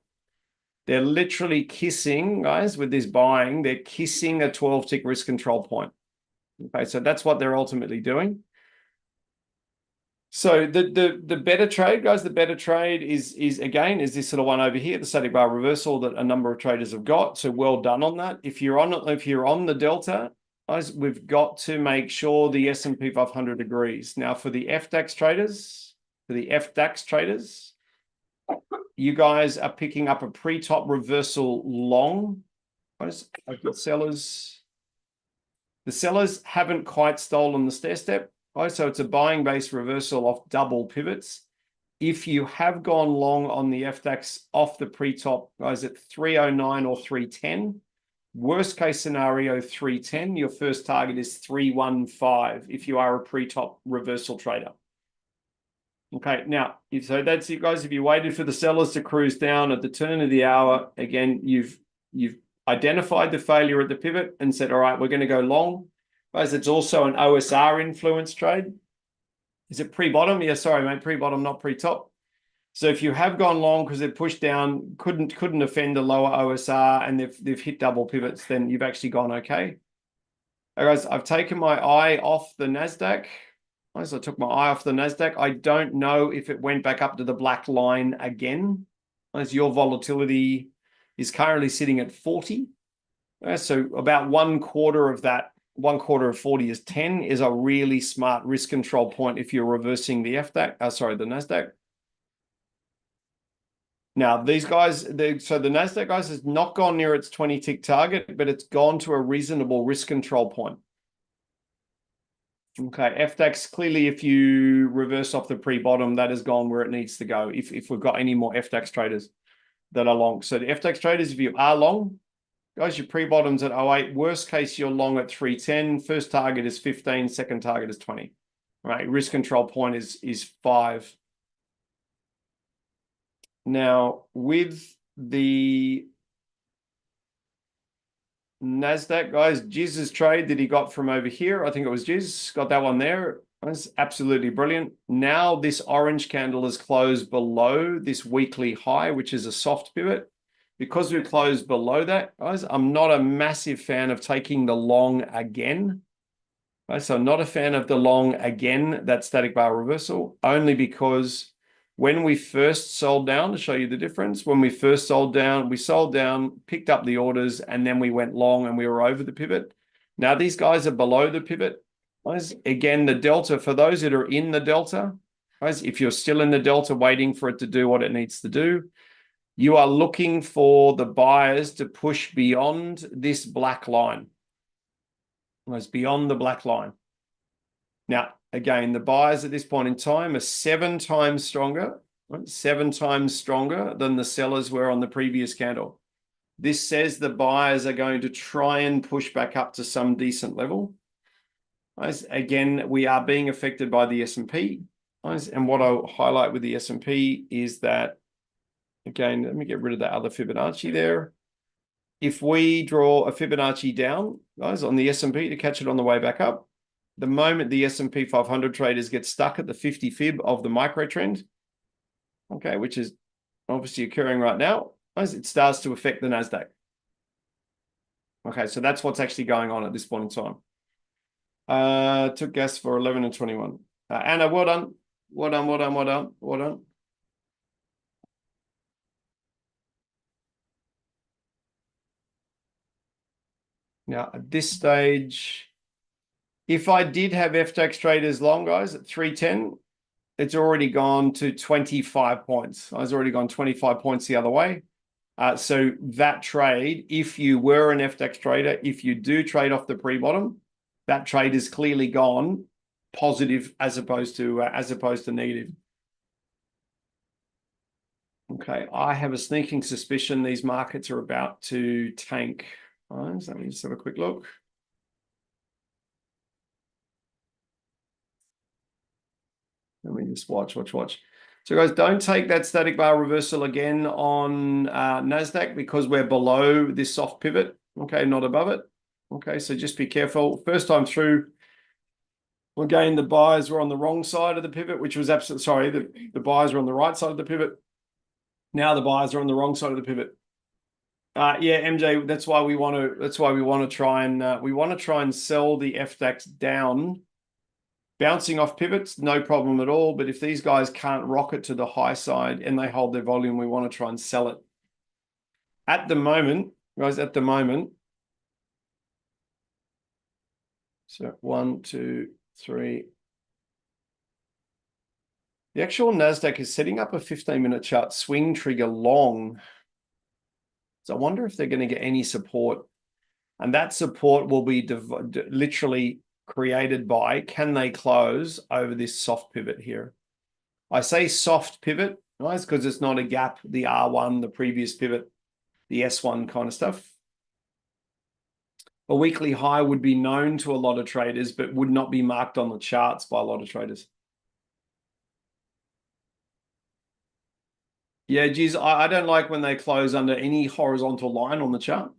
They're literally kissing, guys, with this buying. They're kissing a 12 tick risk control point. Okay, so that's what they're ultimately doing. So the better trade, guys, the better trade is this sort of one over here, the static bar reversal that a number of traders have got. So well done on that. If you're on the delta, guys, we've got to make sure the S&P 500 agrees. Now for the FDAX traders, you guys are picking up a pre-top reversal long. Guys, I've got sellers. The sellers haven't quite stolen the stair step. So it's a buying base reversal off double pivots. If you have gone long on the FDAX off the pre-top, guys, at 309 or 310, worst case scenario 310, your first target is 315 if you are a pre-top reversal trader. Okay, now, so that's it, guys. If you waited for the sellers to cruise down at the turn of the hour, again, you've identified the failure at the pivot and said, all right, we're going to go long. Guys, it's also an OSR influence trade. Is it pre-bottom? Yeah, sorry, mate, pre-bottom, not pre-top. So if you have gone long because they've pushed down, couldn't offend a lower OSR and they've hit double pivots, then you've actually gone okay. All right, guys, I've taken my eye off the NASDAQ. Guys, I took my eye off the NASDAQ. I don't know if it went back up to the black line again. As your volatility is currently sitting at 40. So about one quarter of 40 is 10 is a really smart risk control point if you're reversing the the NASDAQ. Now, these guys, so the NASDAQ, guys, has not gone near its 20 tick target, but it's gone to a reasonable risk control point. Okay, FDAX, clearly, if you reverse off the pre-bottom, that has gone where it needs to go if we've got any more FDAX traders that are long. So the FDAX traders, if you are long, guys, your pre-bottom's at 08. Worst case, you're long at 310. First target is 15. Second target is 20. All right, risk control point is 5. Now, with the NASDAQ, guys, Jesus trade that he got from over here, I think it was Jesus, got that one there. That's absolutely brilliant. Now this orange candle is closed below this weekly high, which is a soft pivot. Because we closed below that, guys, I'm not a massive fan of taking the long again. Right, so I'm not a fan of the long again, that static bar reversal, only because when we first sold down, to show you the difference, when we first sold down, picked up the orders, and then we went long and we were over the pivot. Now these guys are below the pivot. Guys, again, the delta, for those that are in the delta, guys, if you're still in the delta waiting for it to do what it needs to do, you are looking for the buyers to push beyond this black line. Guys, beyond the black line. Now, again, the buyers at this point in time are 7 times stronger, right? 7 times stronger than the sellers were on the previous candle. This says the buyers are going to try and push back up to some decent level. Again, we are being affected by the S&P. And what I'll highlight with the S&P is that, again, let me get rid of that other Fibonacci there. If we draw a Fibonacci down, guys, on the S&P to catch it on the way back up, the moment the S&P 500 traders get stuck at the 50 fib of the micro trend, okay, which is obviously occurring right now, it starts to affect the NASDAQ. Okay, so that's what's actually going on at this point in time. Took gas for 11 and 21. Anna, well done. Well done, well done, well done, well done. Now, at this stage, if I did have FTX traders long, guys, at 310, it's already gone to 25 points. I was already gone 25 points the other way. So that trade, if you were an FTX trader, if you do trade off the pre-bottom, that trade is clearly gone positive as opposed to negative. Okay, I have a sneaking suspicion these markets are about to tank. All right, so let me just have a quick look. Let me just watch. So guys, don't take that static bar reversal again on NASDAQ because we're below this soft pivot, okay, not above it. Okay, so just be careful. First time through, again, the buyers were on the wrong side of the pivot, which was absolutely, sorry, the buyers were on the right side of the pivot. Now the buyers are on the wrong side of the pivot. Yeah, MJ, that's why we want to try and sell the FDAX down. Bouncing off pivots, no problem at all. But if these guys can't rocket to the high side and they hold their volume, we want to try and sell it. At the moment, guys, so 1, 2, 3. The actual NASDAQ is setting up a 15-minute chart swing trigger long. So I wonder if they're going to get any support. And that support will be literally created by, can they close over this soft pivot here? I say soft pivot, guys, because it's not a gap, the R1, the previous pivot, the S1 kind of stuff. A weekly high would be known to a lot of traders, but would not be marked on the charts by a lot of traders. Yeah, geez, I don't like when they close under any horizontal line on the chart.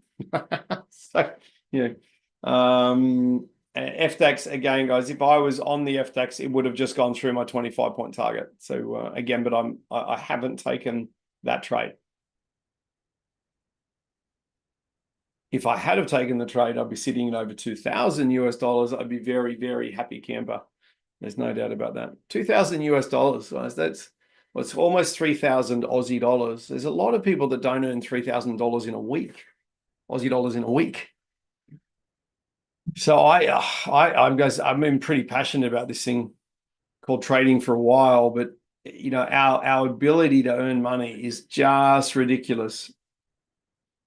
So, yeah. FDAX, again, guys, if I was on the FDAX, it would have just gone through my 25-point target. So, again, but I haven't taken that trade. If I had have taken the trade, I'd be sitting at over 2,000 US dollars. I'd be very, very happy camper. There's no doubt about that. 2,000 US dollars, guys. That's it's almost 3,000 Aussie dollars. There's a lot of people that don't earn $3,000 in a week, Aussie dollars in a week. So I've been pretty passionate about this thing called trading for a while, but you know, our ability to earn money is just ridiculous.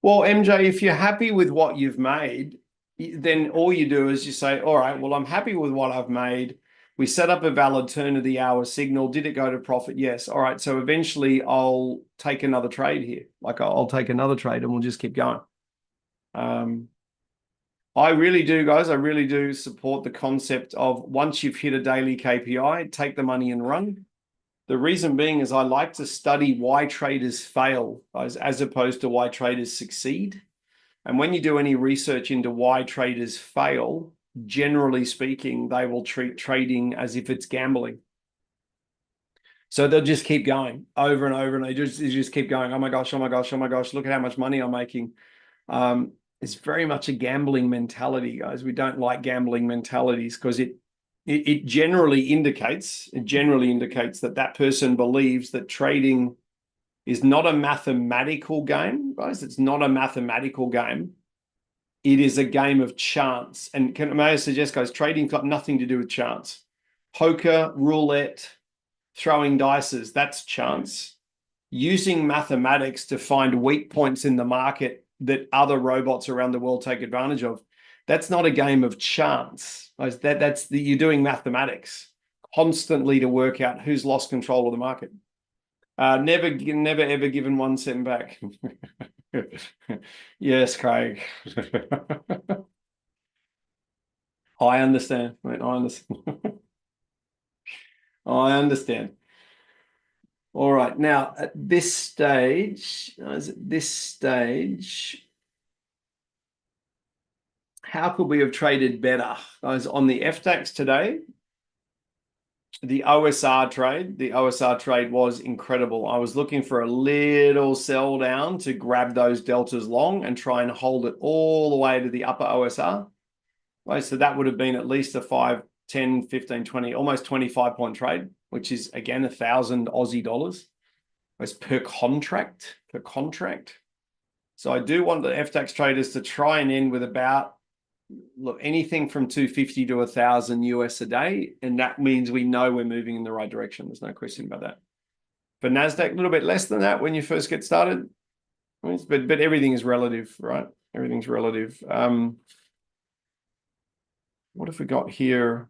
Well, MJ, if you're happy with what you've made, then all you do is you say, all right, well, I'm happy with what I've made. We set up a valid turn of the hour signal. Did it go to profit? Yes. All right. So eventually I'll take another trade here. Like I'll take another trade and we'll just keep going. I really do, guys. I really do support the concept of once you've hit a daily KPI, take the money and run. The reason being is I like to study why traders fail as opposed to why traders succeed. And when you do any research into why traders fail, generally speaking, they will treat trading as if it's gambling. So they'll just keep going over and over, and they just keep going. Oh my gosh, oh my gosh, oh my gosh, look at how much money I'm making. It's very much a gambling mentality, guys. We don't like gambling mentalities because it generally indicates that person believes that trading is not a mathematical game, guys. It's not a mathematical game. It is a game of chance. And may I suggest, guys, trading's got nothing to do with chance. Poker, roulette, throwing dices, that's chance. Using mathematics to find weak points in the market that other robots around the world take advantage of, that's not a game of chance. You're doing mathematics constantly to work out who's lost control of the market. Never ever given 1 cent back. Yes, Craig. I understand. I understand. I understand. All right. Now, at this stage, how could we have traded better? Guys, on the FTAX today, the OSR trade was incredible. I was looking for a little sell down to grab those deltas long and try and hold it all the way to the upper OSR. Right, so that would have been at least a 5, 10, 15, 20, almost 25 point trade, which is again 1,000 Aussie dollars. It's per contract. So I do want the FTAX traders to try and end with about, look, anything from 250 to 1,000 US a day, and that means we know we're moving in the right direction. There's no question about that. For Nasdaq, a little bit less than that when you first get started, but everything is relative, right? Everything's relative. What have we got here?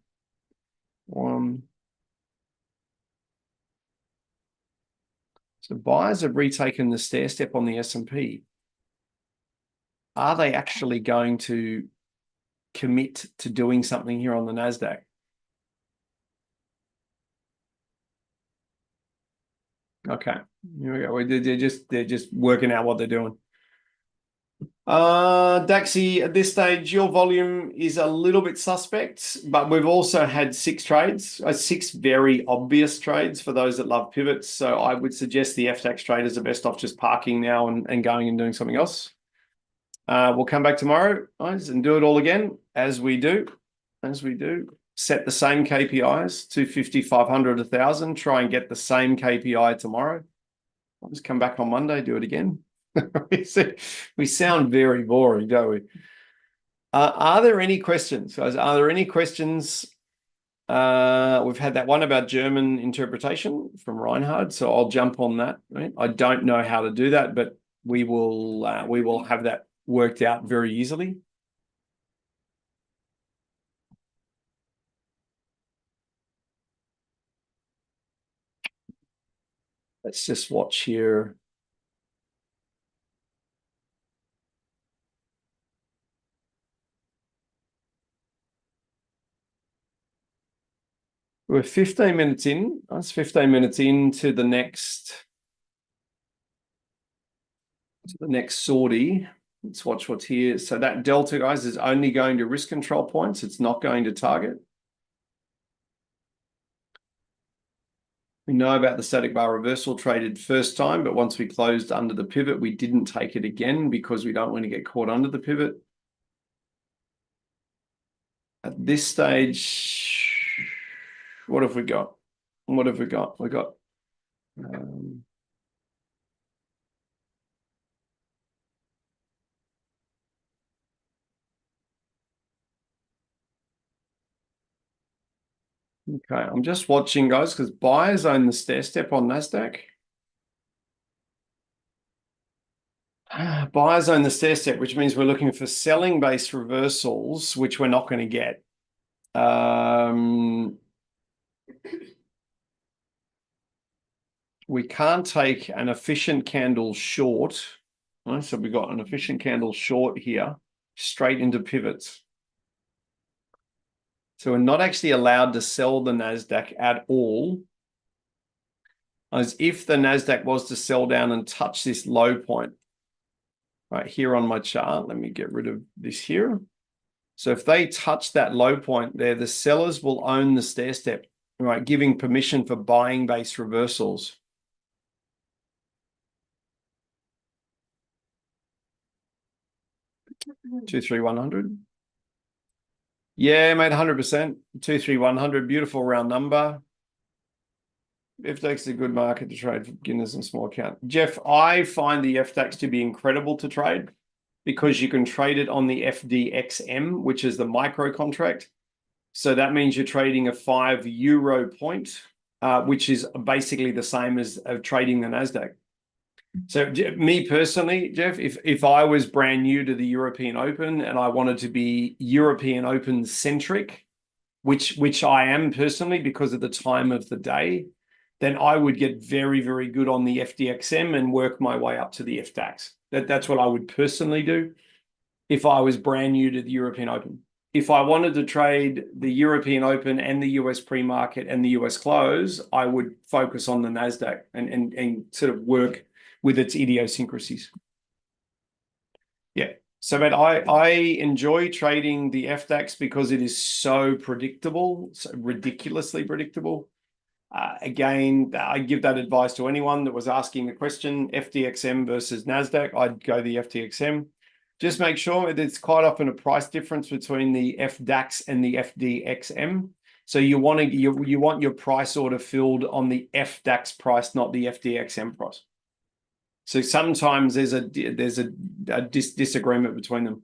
So buyers have retaken the stair step on the S&P. Are they actually going to commit to doing something here on the Nasdaq? Okay, here we go. They're just working out what they're doing. Daxi, at this stage, your volume is a little bit suspect, but we've also had 6 trades, 6 very obvious trades for those that love pivots. So I would suggest the FTAX traders are best off just parking now and going and doing something else. We'll come back tomorrow, guys, and do it all again as we do. Set the same KPIs, 250, 500, 1,000. Try and get the same KPI tomorrow. I'll just come back on Monday, do it again. We sound very boring, don't we? Are there any questions, guys? Are there any questions? We've had that one about German interpretation from Reinhard, so I'll jump on that. Right? I don't know how to do that, but we will have that worked out very easily. Let's just watch here. We're 15 minutes in. That's 15 minutes into the next sortie. Let's watch what's here. So that delta, guys, is only going to risk control points. It's not going to target. We know about the static bar reversal traded first time, but once we closed under the pivot, we didn't take it again because we don't want to get caught under the pivot. At this stage, what have we got? What have we got? We got okay, I'm just watching, guys, because buyers own the stair step on Nasdaq. Buyers own the stair step, which means we're looking for selling based reversals, which we're not going to get. We can't take an efficient candle short. Right? So we've got an efficient candle short here, straight into pivots. So we're not actually allowed to sell the Nasdaq at all is if the NASDAQ was to sell down and touch this low point right here on my chart, let me get rid of this here. So if they touch that low point there, the sellers will own the stair step, right, giving permission for buying base reversals. Two, three, 100. Yeah, mate, 100%. 2, 3, 100. Beautiful round number. FDAX is a good market to trade for beginners and small account. Jeff, I find the FDAX to be incredible to trade because you can trade it on the FDXM, which is the micro contract. So that means you're trading a €5 point, which is basically the same as trading the NASDAQ. So me personally, Jeff, if I was brand new to the European Open and I wanted to be European Open centric, which I am personally because of the time of the day, then I would get very, very good on the FDXM and work my way up to the FDAX. That's what I would personally do if I was brand new to the European Open. If I wanted to trade the European Open and the US pre-market and the US close, I would focus on the NASDAQ and sort of work with its idiosyncrasies. Yeah. So, but I enjoy trading the FDAX because it is so predictable, so ridiculously predictable. Again, I give that advice to anyone that was asking the question, FDXM versus NASDAQ, I'd go the FDXM. Just make sure there's quite often a price difference between the FDAX and the FDXM. So you want your price order filled on the FDAX price, not the FDXM price. So sometimes there's a disagreement between them.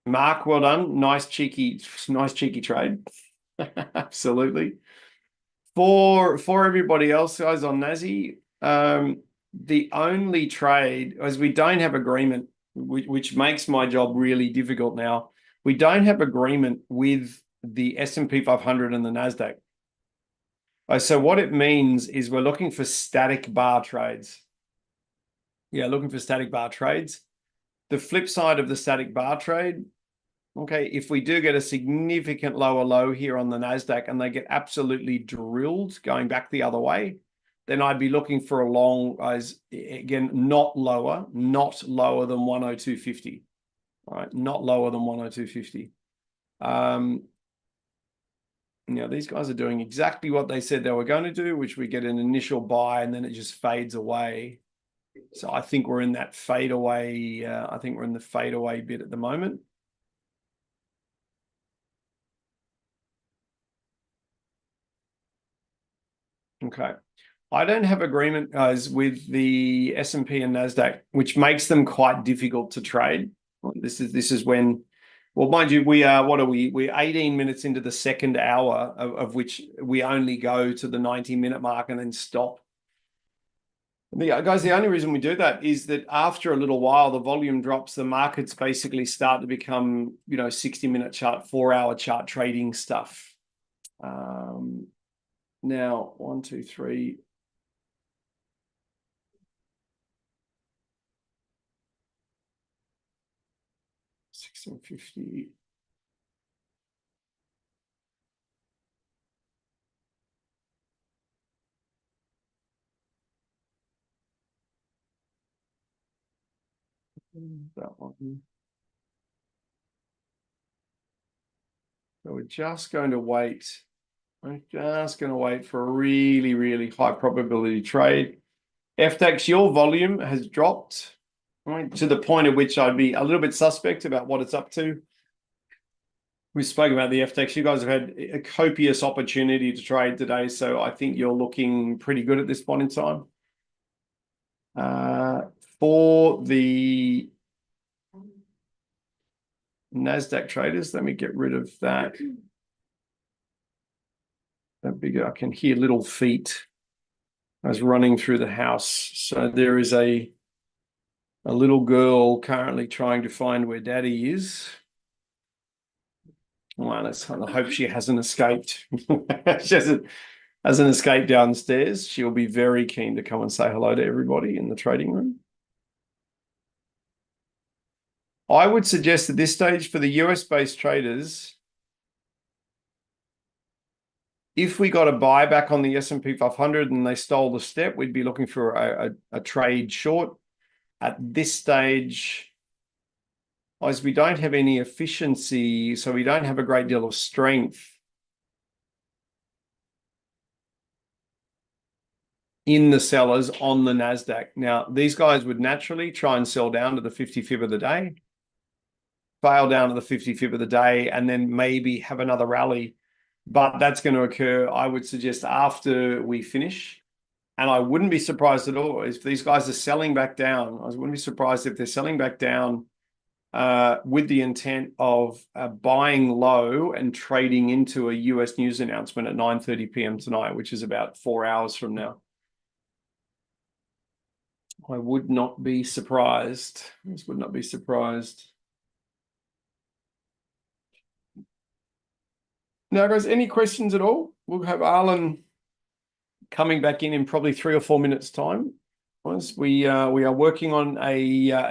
Mark, well done. Nice cheeky trade. Absolutely. For everybody else, guys, on Nazi, the only trade, as we don't have agreement, which makes my job really difficult now, we don't have agreement with the S&P 500 and the NASDAQ. So what it means is we're looking for static bar trades. Yeah, looking for static bar trades. The flip side of the static bar trade, okay, if we do get a significant lower low here on the NASDAQ and they get absolutely drilled going back the other way, then I'd be looking for a long, as again, not lower than 102.50. All right, not lower than 102.50. These guys are doing exactly what they said they were going to do, which we get an initial buy and then it just fades away. So I think we're in that fade away. I think we're in the fade away bit at the moment. Okay. I don't have agreement, guys, with the S&P and NASDAQ, which makes them quite difficult to trade. This is when, well, mind you, we are, what are we? We're 18 minutes into the second hour of which we only go to the 90-minute mark and then stop. Guys, the only reason we do that is that after a little while, the volume drops, the markets basically start to become, 60-minute chart, 4-hour chart trading stuff. Now, 1, 2, 3. $16.50. That one. So we're just going to wait. I'm just going to wait for a really, really high probability trade. FDAX, your volume has dropped, right, to the point at which I'd be a little bit suspect about what it's up to. We spoke about the FDAX. You guys have had a copious opportunity to trade today, so I think you're looking pretty good at this point in time. For the NASDAQ traders, let me get rid of that. That bigger, I can hear little feet as running through the house. So there is a little girl currently trying to find where daddy is. Well, I hope she hasn't escaped. She hasn't escaped downstairs. She'll be very keen to come and say hello to everybody in the trading room. I would suggest at this stage for the US-based traders, If we got a buyback on the S&P 500 and they stole the step, we'd be looking for a trade short. At this stage, as we don't have any efficiency, so we don't have a great deal of strength in the sellers on the NASDAQ. Now, these guys would naturally try and sell down to the 50 fib of the day, fail down to the 50 fib of the day, and then maybe have another rally. But that's going to occur, I would suggest, after we finish. And I wouldn't be surprised at all if these guys are selling back down. I wouldn't be surprised if they're selling back down with the intent of buying low and trading into a US news announcement at 9:30 p.m. tonight, which is about 4 hours from now. I would not be surprised. This would not be surprised. Now, guys, any questions at all? We'll have Arlen coming back in probably 3 or 4 minutes' time. Guys, we are working on a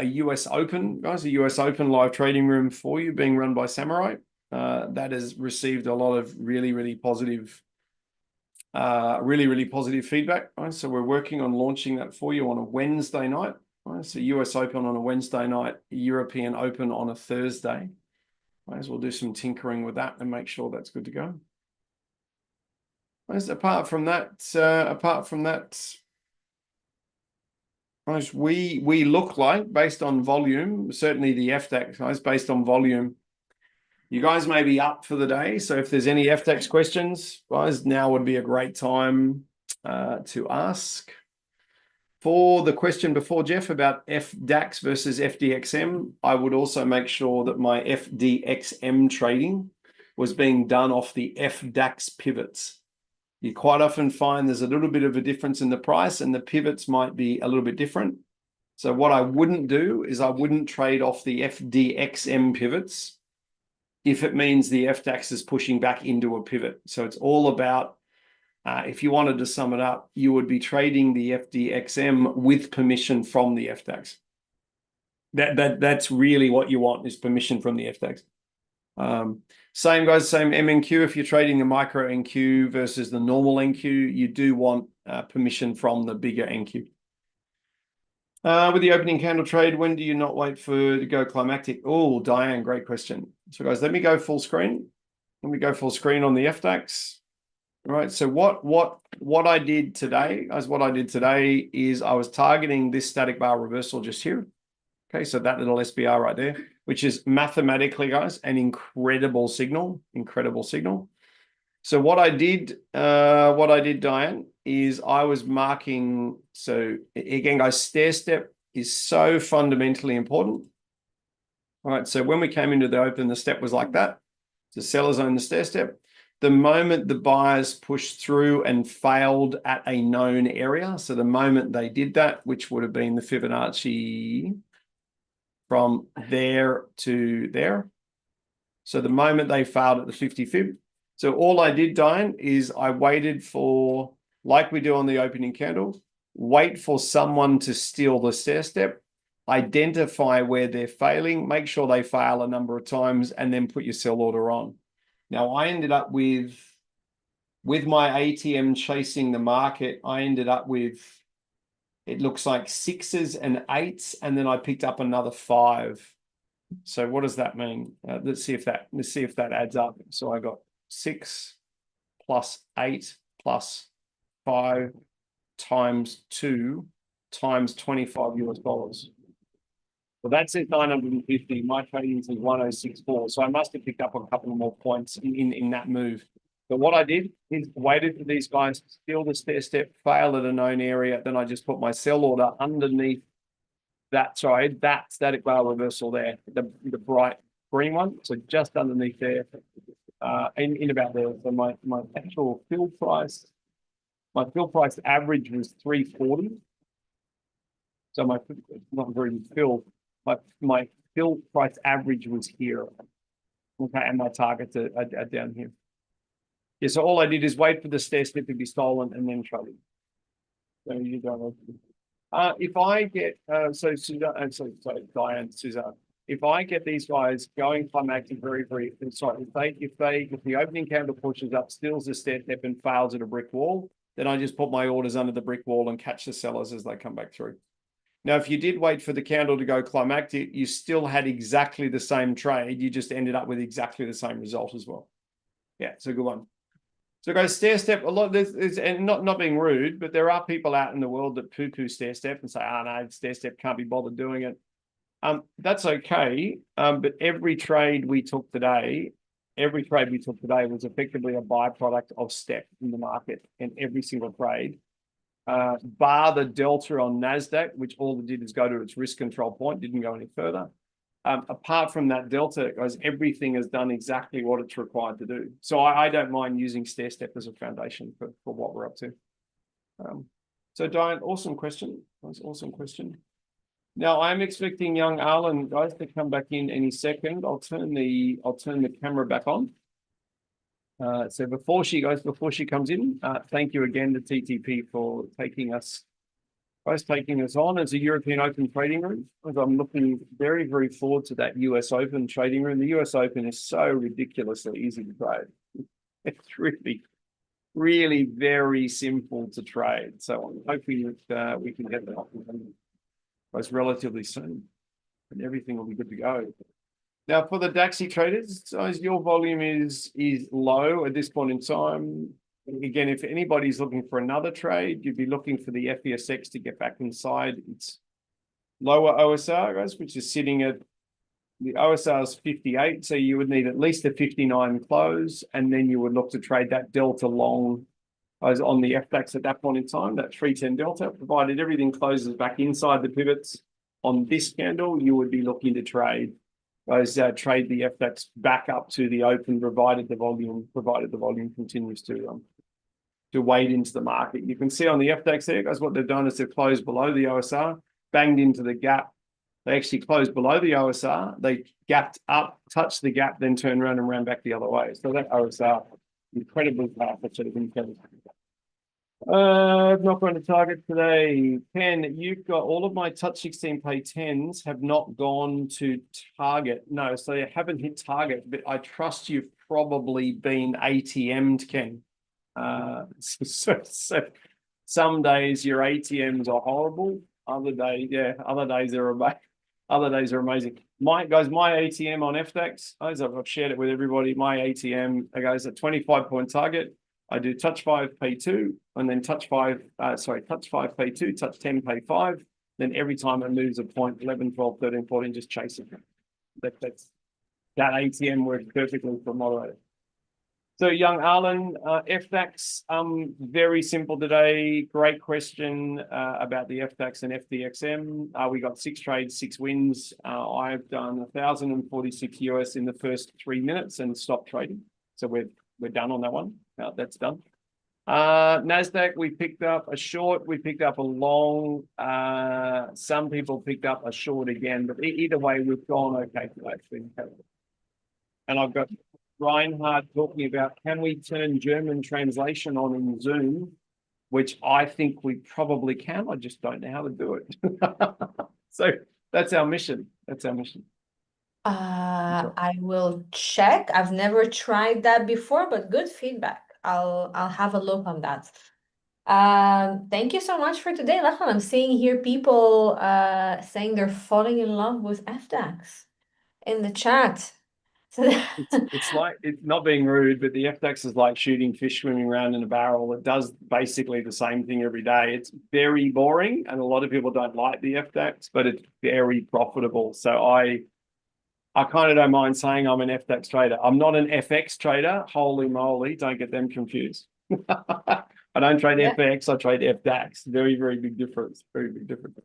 US Open, guys, a US Open live trading room for you, being run by Samurai. That has received a lot of really positive feedback. Right? So we're working on launching that for you on a Wednesday night. Right? So US Open on a Wednesday night, European Open on a Thursday. Right? So we'll do some tinkering with that and make sure that's good to go. Right? Apart from that, we look like, based on volume, certainly the FDAX, guys, based on volume, you guys may be up for the day. So if there's any FDAX questions, guys, now would be a great time to ask. For the question before, Jeff, about FDAX versus FDXM, I would also make sure that my FDXM trading was being done off the FDAX pivots. You quite often find there's a little bit of a difference in the price and the pivots might be a little bit different. So what I wouldn't do is I wouldn't trade off the FDXM pivots if it means the FDAX is pushing back into a pivot. So it's all about, if you wanted to sum it up, you would be trading the FDXM with permission from the FDAX. That's really what you want, is permission from the FDAX. Same guys, same MNQ. If you're trading the micro NQ versus the normal NQ, you do want permission from the bigger NQ. With the opening candle trade, when do you not wait for to go climactic? Oh, Diane, great question. So guys, let me go full screen. Let me go full screen on the FDAX. All right. So what I did today, guys, what I did today is I was targeting this static bar reversal just here. Okay, so that little SBR right there, which is mathematically, guys, an incredible signal. Incredible signal. So what I did, Diane, is I was marking. So again, guys, stair step is so fundamentally important. All right. So when we came into the open, the step was like that. The sellers own the stair step. The moment the buyers pushed through and failed at a known area, so the moment they did that, which would have been the Fibonacci from there to there. So the moment they failed at the 50 fib. So all I did, Diane, is I waited for, like we do on the opening candle, wait for someone to steal the stair step, identify where they're failing, make sure they fail a number of times, and then put your sell order on. Now, I ended up with my ATM chasing the market, I ended up with, it looks like 6s and 8s, and then I picked up another 5. So what does that mean? Let's see if that adds up. So I got 6 plus 8 plus 5 times 2 times $25 US. Well, that's at 950. My trading is 1064. So I must have picked up a couple of more points in that move. But what I did is waited for these guys to steal the stair step, fail at a known area. Then I just put my sell order underneath that, sorry, that static bar reversal there, the bright green one. So just underneath there, in about there. So my actual fill price average was 340. So my, not very fill, my fill price average was here. Okay, and my targets are down here. Yeah, so all I did is wait for the stair step to be stolen and then trade. So you don't. If I get so Suzanne, sorry, Diane, Suzanne. if I get these guys going climactic very, very, sorry, if the opening candle pushes up, steals the step and fails at a brick wall, then I just put my orders under the brick wall and catch the sellers as they come back through. Now, if you did wait for the candle to go climactic, you still had exactly the same trade. You just ended up with exactly the same result as well. Yeah, it's a good one. So guys, stair step, a lot of this, and not being rude, but there are people out in the world that poo-poo stair step and say, oh no, stair step, can't be bothered doing it. That's okay. But every trade we took today was effectively a byproduct of step in the market, in every single trade. Bar the delta on NASDAQ, which all it did is go to its risk control point, didn't go any further. Apart from that delta, guys, everything has done exactly what it's required to do. So I don't mind using stair step as a foundation for what we're up to. So Diane, awesome question. That's an awesome question. Now I'm expecting young Arlen, guys, to come back in any second. I'll turn the camera back on. So before she comes in, thank you again to TTP for taking us on as a European Open trading room. As I'm looking very, very forward to that US Open trading room. The US Open is so ridiculously easy to trade. It's really, really very simple to trade. So I'm hoping that we can get that up relatively soon, and everything will be good to go. Now for the DAXI traders, as your volume is low at this point in time. Again, if anybody's looking for another trade, you'd be looking for the FESX to get back inside its lower OSR, guys, which is sitting at the OSR is 58. So you would need at least a 59 close, and then you would look to trade that delta long on the FDAX at that point in time, that 310 delta, provided everything closes back inside the pivots on this candle, you would be looking to trade trade the FDAX back up to the open, provided the volume continues to wade into the market. You can see on the FDAX there, guys, what they've done is they've closed below the OSR, banged into the gap. They actually closed below the OSR. They gapped up, touched the gap, then turned around and ran back the other way. So that OSR, incredibly powerful sort of indicator. Not going to target today. Ken, you've got all of my touch 16 pay 10s have not gone to target. No, so they haven't hit target, but I trust you've probably been ATM'd, Ken. So some days your ATMs are horrible. Other days are amazing. My ATM on FDAX, as I've shared it with everybody, my ATM goes at 25-point target. I do touch 5, pay 2, and then touch 5, pay 2, touch 10, pay 5. Then every time it moves a point, 11, 12, 13, 14, just chase it. That ATM works perfectly for moderator. So young Arlen, FDAX, very simple today. Great question about the FDAX and FDXM. We got 6 trades, 6 wins. I've done 1,046 US in the first 3 minutes and stopped trading. So we're done on that one. That's done. NASDAQ, we picked up a short, we picked up a long. Some people picked up a short again, but either way, we've gone okay today. And I've got Reinhard talking about, can we turn German translation on in Zoom, which I think we probably can. I just don't know how to do it. So that's our mission. I will check. I've never tried that before, but good feedback. I'll have a look on that. Thank you so much for today, Lachlan. I'm seeing here people saying they're falling in love with FDAX in the chat. So it's like, it's not being rude, but the FDAX is like shooting fish swimming around in a barrel. It does basically the same thing every day. It's very boring, and a lot of people don't like the FDAX, but it's very profitable. So I kind of don't mind saying I'm an FDAX trader. I'm not an FX trader. Holy moly, don't get them confused. I don't trade FX, I trade FDAX. Very, very big difference. Very big difference.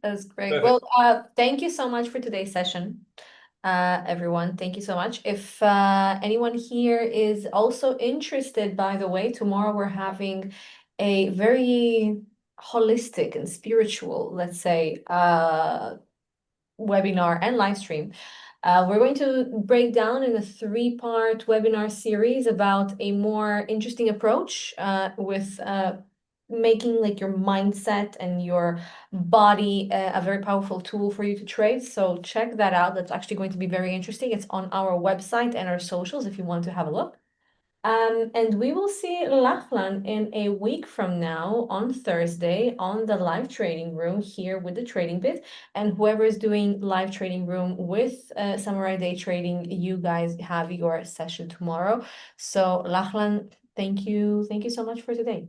That's great. Perfect. Well, thank you so much for today's session, everyone. Thank you so much. If anyone here is also interested, by the way, tomorrow we're having a very holistic and spiritual, let's say, webinar and live stream. We're going to break down in a 3-part webinar series about a more interesting approach with making like your mindset and your body a very powerful tool for you to trade. So check that out. That's actually going to be very interesting. It's on our website and our socials if you want to have a look. And we will see Lachlan in a week from now on Thursday on the live trading room here with the trading bit. And whoever is doing live trading room with Samurai Day Trading, you guys have your session tomorrow. So Lachlan, thank you so much for today.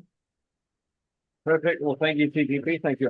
Perfect. Well, thank you, TPP. Thank you.